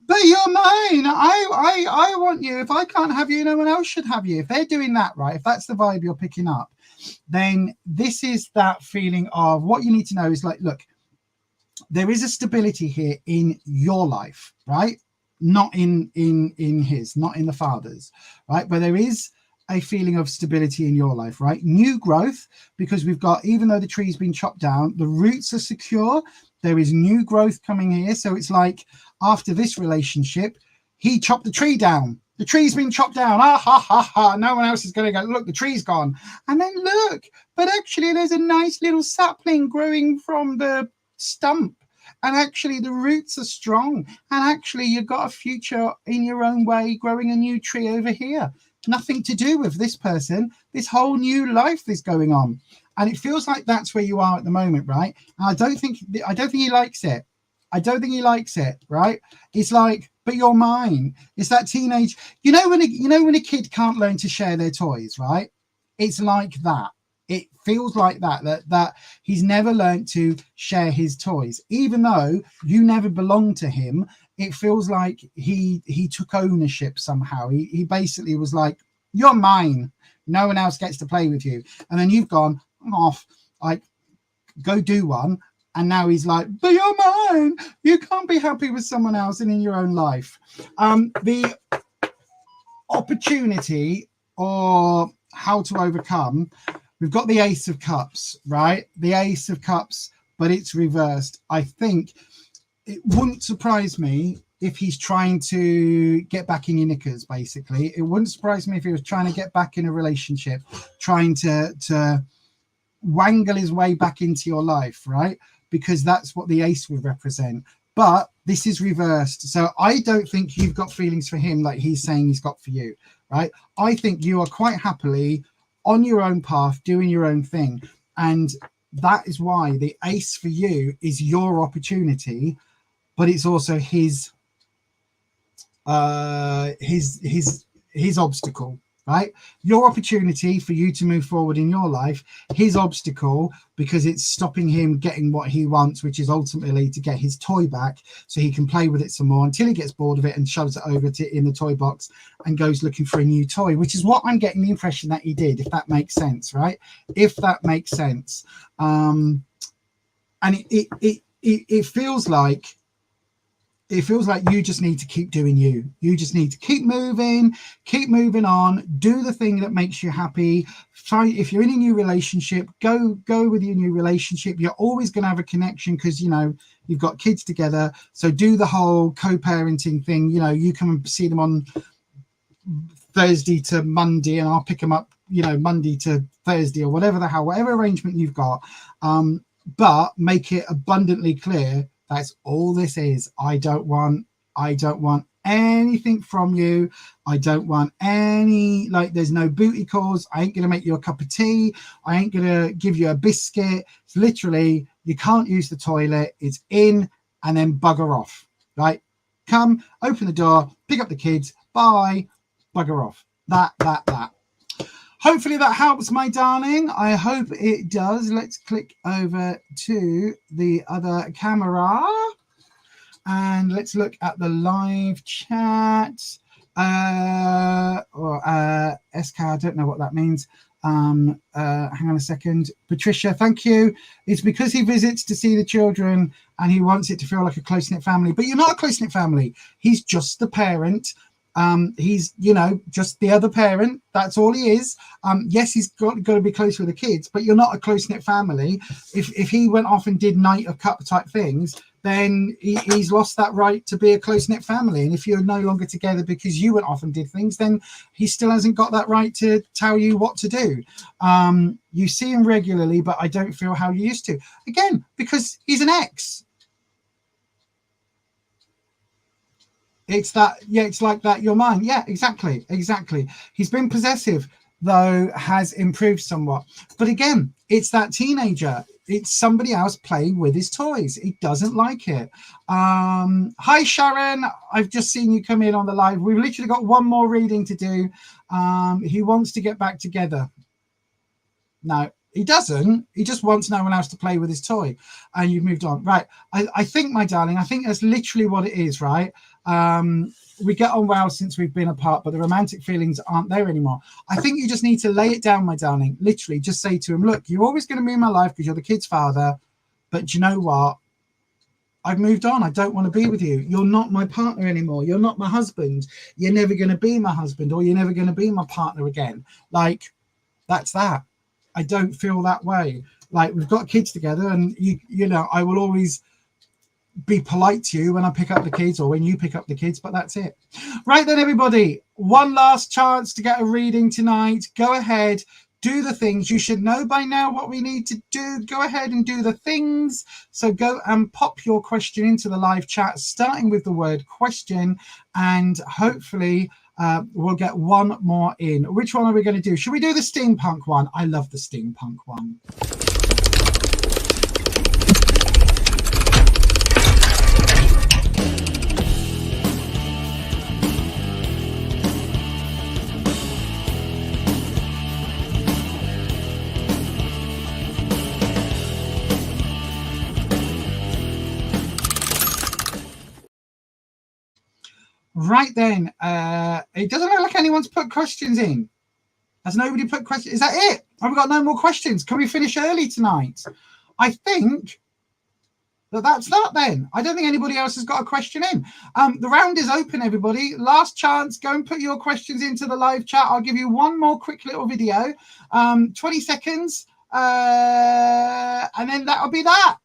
but you're mine, I want you. If I can't have you, no one else should have you. If they're doing that, right, if that's the vibe you're picking up, then this is that feeling of, what you need to know is like, look, there is a stability here in your life, right? Not in his, not in the father's, right? But there is a feeling of stability in your life, right? New growth, because we've got, even though the tree's been chopped down, the roots are secure. There is new growth coming here. So it's like, after this relationship, he chopped the tree down. The tree's been chopped down. Ah, ha, ha, ha. No one else is going to go, look, the tree's gone. And then look, but actually there's a nice little sapling growing from the stump. And actually the roots are strong. And actually you've got a future in your own way, growing a new tree over here. Nothing to do with this person. This whole new life is going on. And it feels like that's where you are at the moment, right? And I don't think he likes it. I don't think he likes it, right? It's like, but you're mine. It's that teenage, you know when a kid can't learn to share their toys, right? It's like that. It feels like that he's never learned to share his toys, even though you never belonged to him. It feels like he took ownership somehow. He basically was like, you're mine. No one else gets to play with you. And then you've gone off, like, go do one. And now he's like, but you're mine. You can't be happy with someone else and in your own life. The opportunity, or how to overcome, we've got the Ace of Cups, right? The Ace of Cups, but it's reversed. I think it wouldn't surprise me if he's trying to get back in your knickers, basically. It wouldn't surprise me if he was trying to get back in a relationship, trying to wangle his way back into your life, right? Because that's what the Ace would represent. But this is reversed. So I don't think you've got feelings for him like he's saying he's got for you, right? I think you are quite happily on your own path, doing your own thing. And that is why the Ace for you is your opportunity, but it's also his obstacle, right? Your opportunity for you to move forward in your life, his obstacle, because it's stopping him getting what he wants, which is ultimately to get his toy back so he can play with it some more until he gets bored of it and shoves it over to in the toy box and goes looking for a new toy, which is what I'm getting the impression that he did, if that makes sense, right? If that makes sense. And it feels like it feels like you just need to keep doing you. You just need to keep moving on, do the thing that makes you happy. If you're in a new relationship, go with your new relationship. You're always going to have a connection because, you know, you've got kids together. So do the whole co-parenting thing. You know, you come and see them on Thursday to Monday and I'll pick them up, you know, Monday to Thursday or whatever arrangement you've got. But make it abundantly clear that's all this is. I don't want anything from you. I don't want any, like, there's no booty calls. I ain't going to make you a cup of tea. I ain't going to give you a biscuit. It's literally, you can't use the toilet. It's in and then bugger off, right? Come, open the door, pick up the kids. Bye, bugger off. That. Hopefully that helps, my darling. I hope it does. Let's click over to the other camera and let's look at the live chat. SK, I don't know what that means. Hang on a second. Patricia, thank you. It's because he visits to see the children and he wants it to feel like a close-knit family. But you're not a close-knit family. He's just the parent. He's, you know, just the other parent. That's all he is. Yes, he's got to be close with the kids, but you're not a close-knit family. If he went off and did Knight of Cup type things, then he's lost that right to be a close-knit family. And if you're no longer together because you went off and did things, then he still hasn't got that right to tell you what to do. You see him regularly, but I don't feel how you used to. Again, because he's an ex. It's that, yeah, it's like that, you're mine. Yeah, exactly. He's been possessive, though has improved somewhat. But again, it's that teenager. It's somebody else playing with his toys. He doesn't like it. Hi, Sharon. I've just seen you come in on the live. We've literally got one more reading to do. He wants to get back together. No, he doesn't. He just wants no one else to play with his toy. And you've moved on. Right. I think, my darling, I think that's literally what it is, right? We get on well since we've been apart, but the romantic feelings aren't there anymore. I think you just need to lay it down, my darling. Literally just say to him, look, you're always going to be in my life because you're the kid's father. But do you know what? I've moved on. I don't want to be with you. You're not my partner anymore. You're not my husband. You're never going to be my husband, or you're never going to be my partner again. Like, that's that. I don't feel that way. Like, we've got kids together, and you know, I will always be polite to you when I pick up the kids or when you pick up the kids, but that's it. Right then, everybody, one last chance to get a reading tonight. Go ahead, do the things. You should know by now what we need to do. Go ahead and do the things. So go and pop your question into the live chat, starting with the word question, and hopefully we'll get one more in. Which one are we going to do? Should we do the steampunk one? I love the steampunk one. Right then, it doesn't look like anyone's put questions in. Has nobody put questions? Is that it? Have we got no more questions? Can we finish early tonight? I think that's that then. I don't think anybody else has got a question in. The round is open, everybody. Last chance. Go and put your questions into the live chat. I'll give you one more quick little video. 20 seconds. And then that'll be that.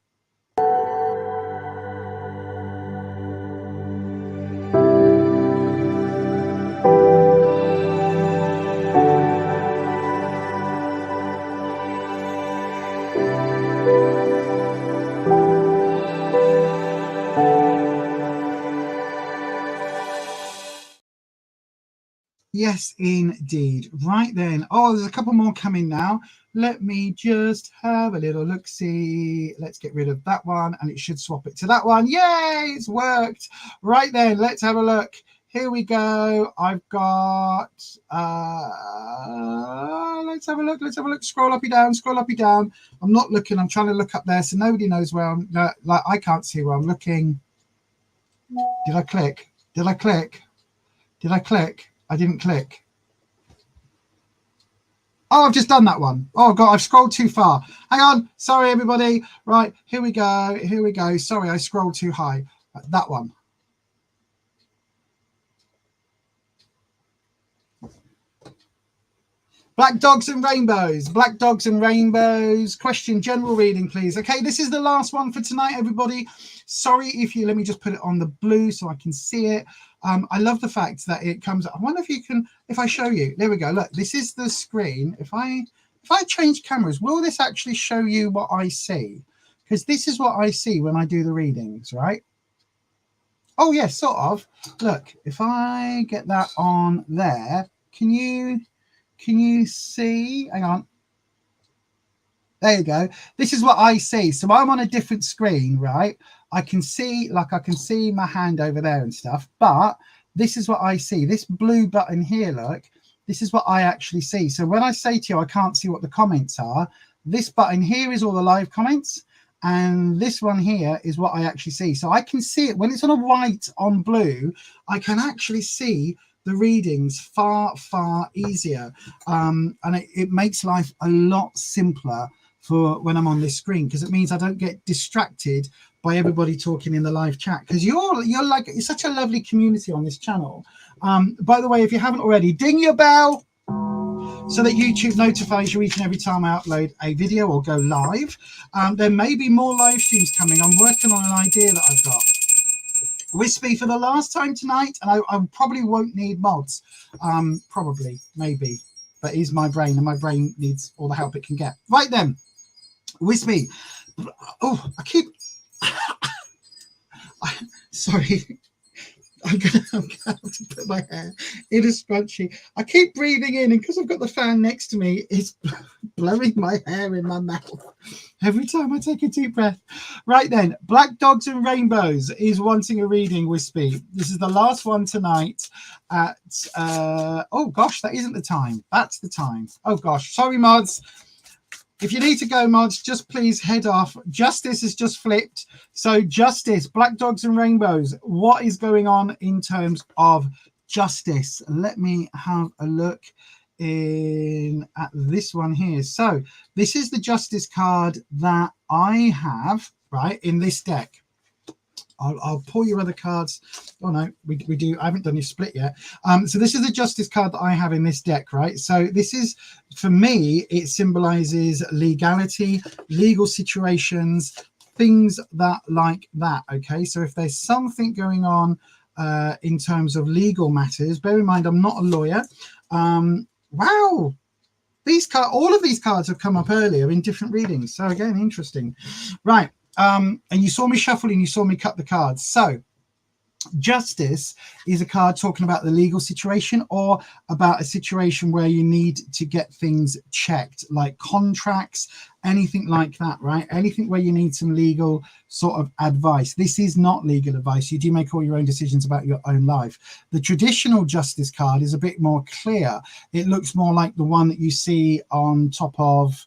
Yes, indeed. Right then. Oh, there's a couple more coming now. Let me just have a little look-see. Let's get rid of that one, and it should swap it to that one. Yay, it's worked. Right then, let's have a look. Here we go. I've got, let's have a look. Scroll up, down. I'm not looking. I'm trying to look up there, so nobody knows where I'm, like, I can't see where I'm looking. Did I click? I didn't click. Oh, I've just done that one. Oh, God, I've scrolled too far. Hang on. Sorry, everybody. Right, here we go. Sorry, I scrolled too high. That one. Black dogs and rainbows. Black dogs and rainbows. Question, general reading, please. Okay, this is the last one for tonight, everybody. Sorry if you, let me just put it on the blue so I can see it. I love the fact that it comes. I wonder if you can, if I show you. There we go. Look, this is the screen. If I change cameras, will this actually show you what I see? Because this is what I see when I do the readings, right? Oh, yes, sort of. Look, if I get that on there, can you see? Hang on. There you go. This is what I see. So I'm on a different screen, right? I can see, like, I can see my hand over there and stuff, but this is what I see. This blue button here, look, this is what I actually see. So when I say to you, I can't see what the comments are, this button here is all the live comments, and this one here is what I actually see. So I can see it when it's on a white on blue. I can actually see the readings far easier, and it makes life a lot simpler for when I'm on this screen, because it means I don't get distracted by everybody talking in the live chat, because you're like, it's such a lovely community on this channel. By the way, if you haven't already, ding your bell so that YouTube notifies you each and every time I upload a video or go live. There may be more live streams coming. I'm working on an idea that I've got. Wispy for the last time tonight, and I probably won't need mods. Probably, maybe, but it is my brain, and my brain needs all the help it can get. Right then, Wispy. Oh, I keep. Sorry. I'm gonna have to put my hair in a scrunchie. I keep breathing in, and because I've got the fan next to me, it's blowing my hair in my mouth every time I take a deep breath. Right then, Black Dogs and Rainbows is wanting a reading, Wispy. This is the last one tonight at oh gosh, that isn't the time. That's the time. Oh gosh, sorry, mods. If you need to go, mods, just please head off. Justice has just flipped. So Justice, Black Dogs and Rainbows, what is going on in terms of justice? Let me have a look at this one here. So this is the Justice card that I have, right, in this deck. I'll pull your other cards. Oh no, we do. I haven't done your split yet. So this is the Justice card that I have in this deck, right? So this is, for me, it symbolizes legality, legal situations, things that like that. Okay, so if there's something going on in terms of legal matters, bear in mind I'm not a lawyer. Wow, these cards, all of these cards have come up earlier in different readings. So again, interesting, right? And you saw me shuffle and you saw me cut the cards. So Justice is a card talking about the legal situation, or about a situation where you need to get things checked, like contracts, anything like that, right? Anything where you need some legal sort of advice. This is not legal advice. You do make all your own decisions about your own life. The traditional Justice card is a bit more clear. It looks more like the one that you see on top of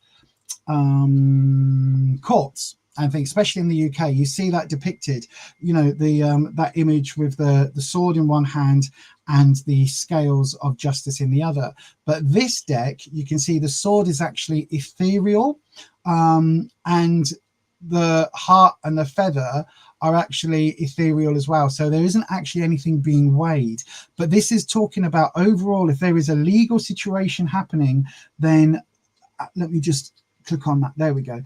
courts. I think, especially in the UK, you see that depicted, you know, the that image with the sword in one hand and the scales of justice in the other. But this deck, you can see the sword is actually ethereal, and the heart and the feather are actually ethereal as well. So there isn't actually anything being weighed. But this is talking about overall, if there is a legal situation happening, then let me just click on that. There we go.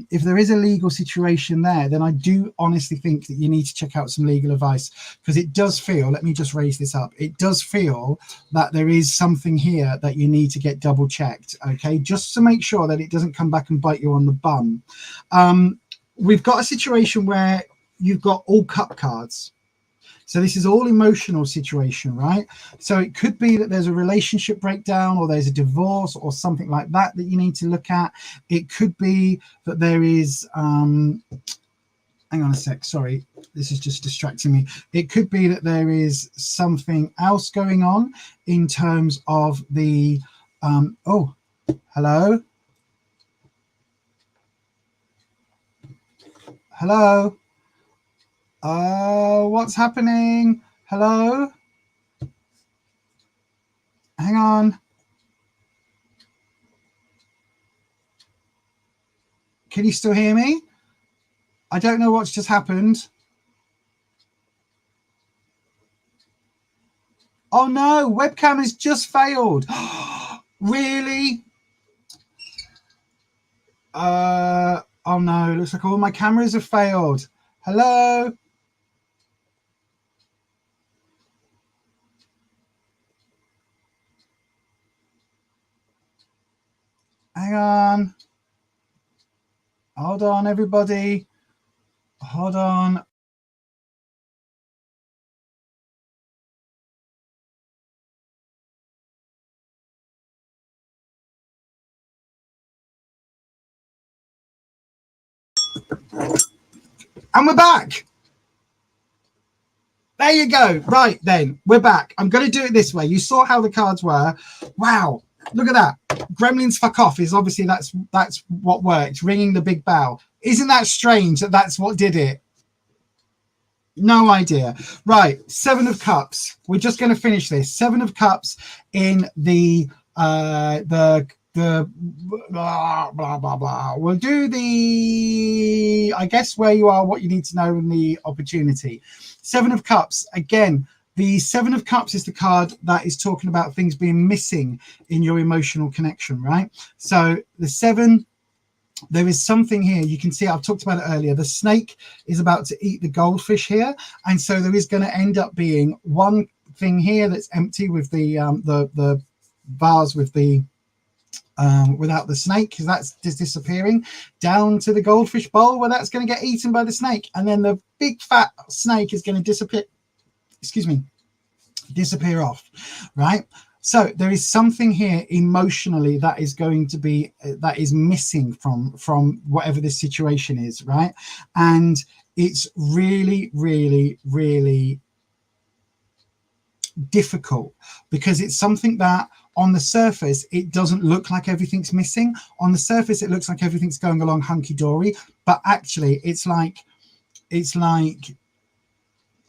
If there is a legal situation there, then I do honestly think that you need to check out some legal advice, because it does feel, let me just raise this up, it does feel that there is something here that you need to get double checked, okay, just to make sure that it doesn't come back and bite you on the bum. We've got a situation where you've got all cup cards. So this is all emotional situation, right? So it could be that there's a relationship breakdown, or there's a divorce or something like that that you need to look at. It could be that there is, hang on a sec, sorry, this is just distracting me. It could be that there is something else going on in terms of the, oh, hello? Hello? What's happening? Hello? Hang on. Can you still hear me? I don't know what's just happened. Oh no, webcam has just failed. Really? Oh no, looks like all my cameras have failed. Hello? Hang on. Hold on, everybody. Hold on. And we're back. There you go. Right, then we're back. I'm going to do it this way. You saw how the cards were. Wow. Look at that. Gremlins fuck off is obviously that's what worked. Ringing the big bell. Isn't that strange that that's what did it? No idea. Right. 7 of Cups. We're just going to finish this. 7 of Cups in the blah blah blah blah. We'll do the, I guess, where you are, what you need to know, in the opportunity. 7 of Cups. Again, the 7 of Cups is the card that is talking about things being missing in your emotional connection, right? So the 7, there is something here. You can see, I've talked about it earlier. The snake is about to eat the goldfish here. And so there is going to end up being one thing here that's empty with the vase with the without the snake, because that's just disappearing, down to the goldfish bowl where that's going to get eaten by the snake, and then the big fat snake is going to disappear off, right? So there is something here emotionally that is going to be that is missing from whatever this situation is, right? And it's really difficult, because it's something that on the surface it doesn't look like everything's missing. On the surface it looks like everything's going along hunky-dory, but actually it's like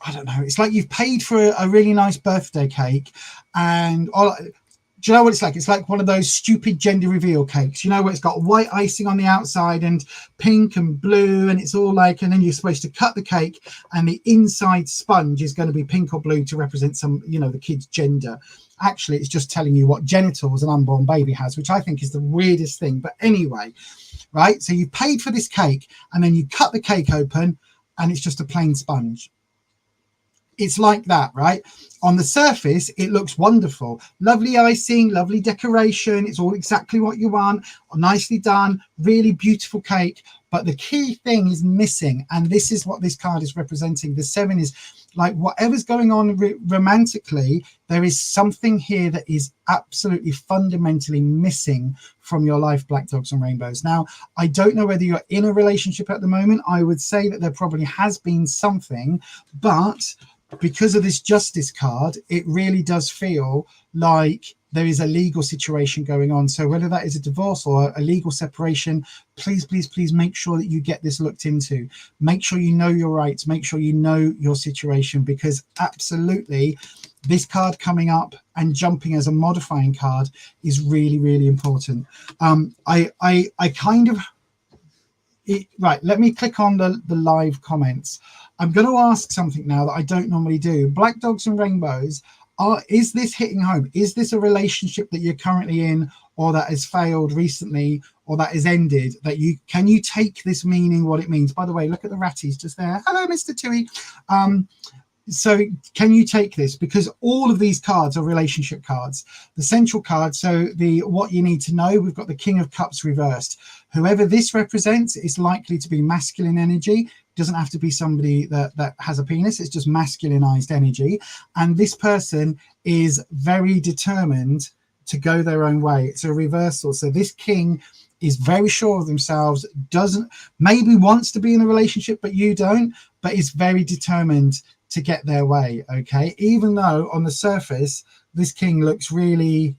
I don't know, it's like you've paid for a really nice birthday cake, and do you know what it's like? It's like one of those stupid gender reveal cakes, you know, where it's got white icing on the outside and pink and blue, and it's all like, and then you're supposed to cut the cake and the inside sponge is going to be pink or blue to represent some, you know, the kid's gender. Actually, it's just telling you what genitals an unborn baby has, which I think is the weirdest thing. But anyway, right? So you paid for this cake and then you cut the cake open and it's just a plain sponge. It's like that, right? On the surface, it looks wonderful. Lovely icing, lovely decoration. It's all exactly what you want. Nicely done, really beautiful cake. But the key thing is missing. And this is what this card is representing. The 7 is like whatever's going on romantically, there is something here that is absolutely fundamentally missing from your life, Black Dogs and Rainbows. Now, I don't know whether you're in a relationship at the moment. I would say that there probably has been something, but because of this Justice card, it really does feel like there is a legal situation going on. So whether that is a divorce or a legal separation, please make sure that you get this looked into. Make sure you know your rights, make sure you know your situation, because absolutely this card coming up and jumping as a modifying card is really important. Right, let me click on the live comments. I'm going to ask something now that I don't normally do. Black Dogs and Rainbows, is this hitting home? Is this a relationship that you're currently in, or that has failed recently, or that has ended? Can you take this meaning what it means? By the way, look at the ratties just there. Hello, Mr. Tui. So can you take this? Because all of these cards are relationship cards. The central card, so what you need to know, we've got the King of Cups reversed. Whoever this represents is likely to be masculine energy. It doesn't have to be somebody that has a penis. It's just masculinized energy. And this person is very determined to go their own way. It's a reversal. So this king is very sure of themselves, maybe wants to be in a relationship, but you don't, but is very determined to get their way, okay? Even though on the surface, this king looks really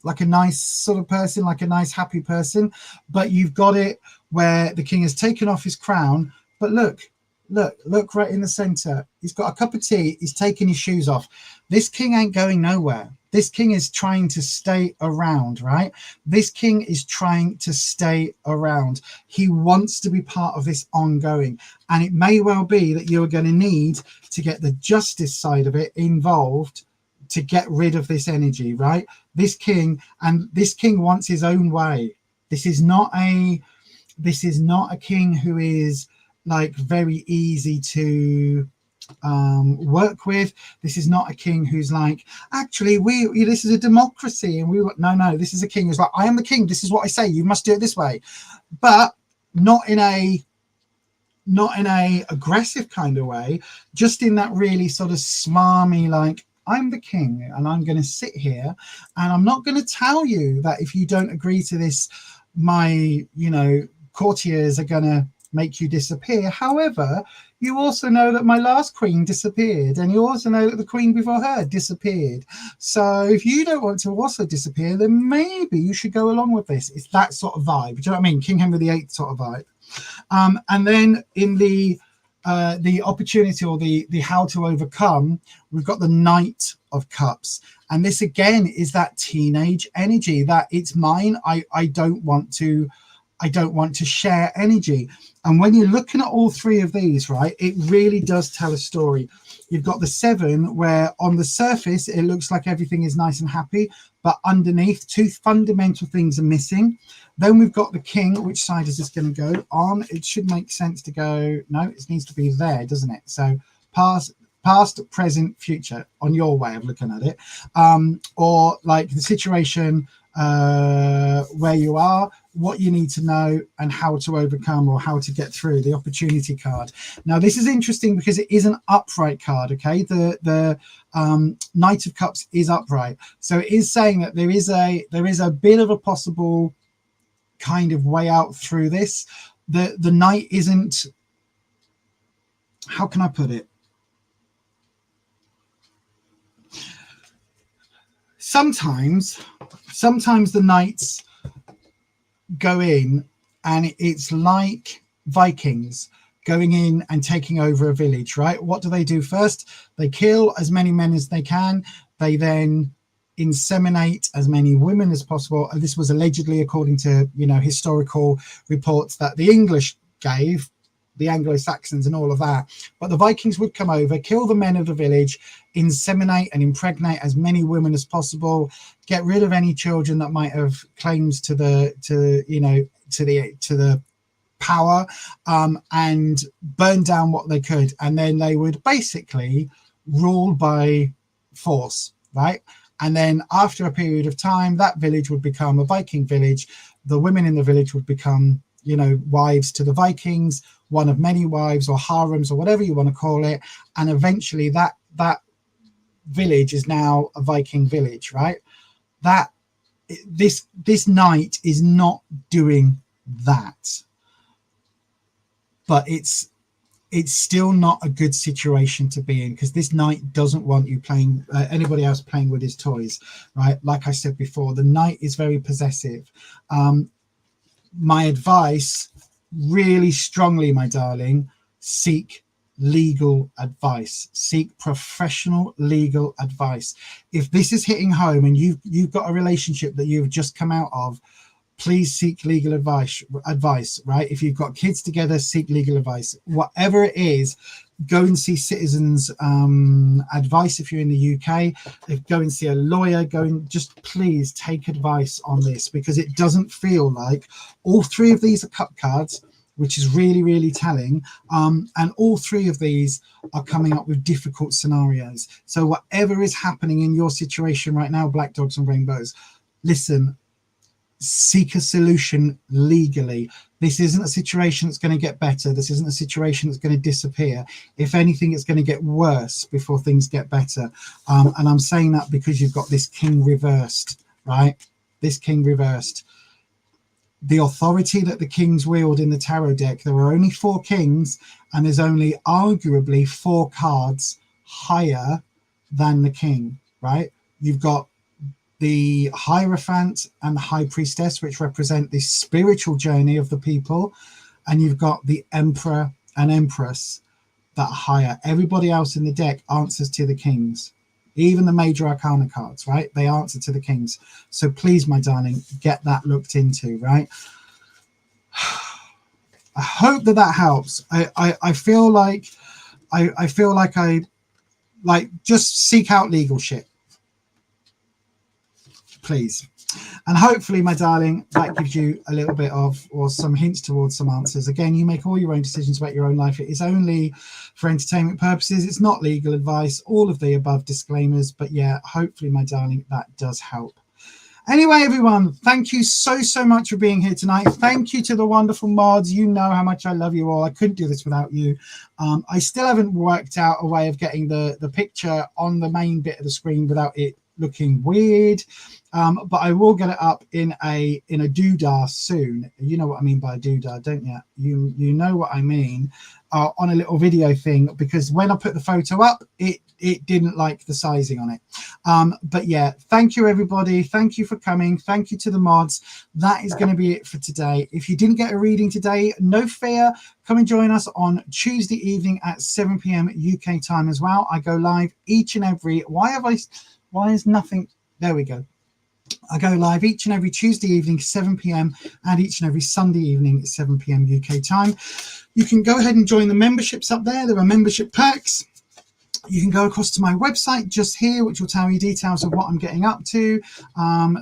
like a nice sort of person, like a nice, happy person, but you've got it where the king has taken off his crown, but look right in the center. He's got a cup of tea, he's taking his shoes off. This king ain't going nowhere. This king is trying to stay around, right? This king is trying to stay around. He wants to be part of this ongoing. And it may well be that you're going to need to get the justice side of it involved to get rid of this energy, right? This king wants his own way. This is not a king who is like very easy to work with. This is not a king who's like, actually, this is a democracy, and no, this is a king who's like, I am the king, this is what I say, you must do it this way, but not in a aggressive kind of way, just in that really sort of smarmy, like, I'm the king and I'm going to sit here and I'm not going to tell you that if you don't agree to this, my courtiers are going to make you disappear. However, you also know that my last queen disappeared, and you also know that the queen before her disappeared. So if you don't want to also disappear, then maybe you should go along with this. It's that sort of vibe. Do you know what I mean? King Henry VIII sort of vibe. And then in the opportunity, or the how to overcome, we've got the Knight of Cups, and this again is that teenage energy, that it's mine. I don't want to share energy. And when you're looking at all three of these, right, it really does tell a story. You've got the 7, where on the surface it looks like everything is nice and happy, but underneath, 2 fundamental things are missing. Then we've got the King. Which side is this going to go on? It should make sense to go, no, it needs to be there, doesn't it? So past, present, future, on your way of looking at it. Or like the situation where you are, what you need to know, and how to overcome, or how to get through, the opportunity card. Now this is interesting because it is an upright card. Okay, the Knight of Cups is upright, so it is saying that there is a bit of a possible kind of way out through this. The knight isn't, how can I put it, sometimes the knights go in and it's like Vikings going in and taking over a village, right? What do they do first? They kill as many men as they can. They then inseminate as many women as possible. And this was allegedly according to historical reports that the English gave, the Anglo-Saxons and all of that. But the Vikings would come over, kill the men of the village, inseminate and impregnate as many women as possible, get rid of any children that might have claims to the power, and burn down what they could. And then they would basically rule by force, right? And then after a period of time, that village would become a Viking village. The women in the village would become, wives to the Vikings, one of many wives, or harems, or whatever you want to call it. And eventually that village is now a Viking village, right? This knight is not doing that, but it's still not a good situation to be in, because this knight doesn't want you playing, anybody else playing with his toys, right? Like I said before, the knight is very possessive. My advice, really strongly, my darling, seek legal advice. Seek professional legal advice. If this is hitting home and you've got a relationship that you've just come out of, please seek legal advice, right? If you've got kids together, seek legal advice. Whatever it is, go and see Citizens Advice if you're in the UK. Go and see a lawyer. Go and just please take advice on this, because it doesn't feel like all three of these are cup cards, which is really, really telling. And all three of these are coming up with difficult scenarios. So whatever is happening in your situation right now, Black Dogs and Rainbows, listen, seek a solution legally. This isn't a situation that's going to get better. This isn't a situation that's going to disappear. If anything, it's going to get worse before things get better. And I'm saying that because you've got this king reversed, right? This king reversed. The authority that the kings wield in the tarot deck, there are only 4 kings, and there's only arguably 4 cards higher than the king, right? You've got the Hierophant and the High Priestess, which represent the spiritual journey of the people, and you've got the Emperor and Empress that are higher. Everybody else in the deck answers to the kings. Even the major arcana cards, right? They answer to the kings. So please, my darling, get that looked into, right? I hope that helps. I feel like I just seek out legal shit. please. And hopefully, my darling, that gives you a little bit of, or some hints towards some answers. Again, you make all your own decisions about your own life. It is only for entertainment purposes. It's not legal advice, all of the above disclaimers. But yeah, hopefully, my darling, that does help. Anyway, everyone, thank you so much for being here tonight. Thank you to the wonderful mods. You know how much I love you all. I couldn't do this without you. I still haven't worked out a way of getting the picture on the main bit of the screen without it looking weird. But I will get it up in a doodah soon. You know what I mean by a doodah, don't you? You know what I mean, on a little video thing, because when I put the photo up, it didn't like the sizing on it. But yeah, thank you everybody. Thank you for coming. Thank you to the mods. That is going to be it for today. If you didn't get a reading today, no fear. Come and join us on Tuesday evening at 7 p.m. UK time as well. I go live each and every, why is nothing, there we go. I go live each and every Tuesday evening, 7 p.m. and each and every Sunday evening at 7 p.m. UK time. You can go ahead and join the memberships up there. There are membership perks. You can go across to my website just here, which will tell you details of what I'm getting up to.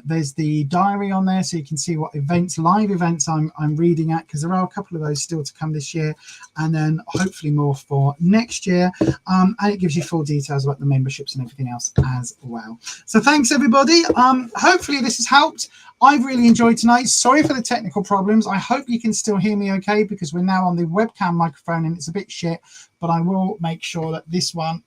There's the diary on there, so you can see what events, live events I'm reading at, because there are a couple of those still to come this year, and then hopefully more for next year. And it gives you full details about the memberships and everything else as well. So thanks, everybody. Hopefully this has helped. I've really enjoyed tonight. Sorry for the technical problems. I hope you can still hear me okay, because we're now on the webcam microphone and it's a bit shit, but I will make sure that this one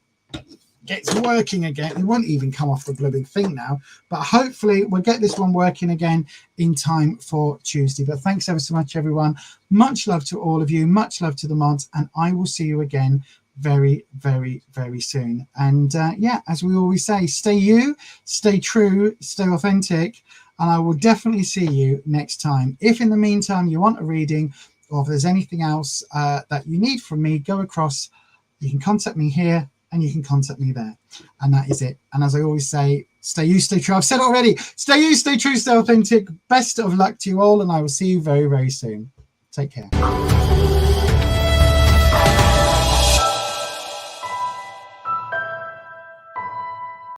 gets working again. It won't even come off the blooming thing now, but hopefully we'll get this one working again in time for Tuesday. But thanks ever so much, everyone. Much love to all of you. Much love to the mods, and I will see you again very soon. And yeah, as we always say, stay you, stay true, stay authentic, and I will definitely see you next time. If in the meantime you want a reading, or if there's anything else that you need from me, go across. You can contact me here, and you can contact me there. And that is it. And as I always say, stay you, stay true. I've said it already. Stay you, stay true, stay authentic. Best of luck to you all, and I will see you very soon. Take care.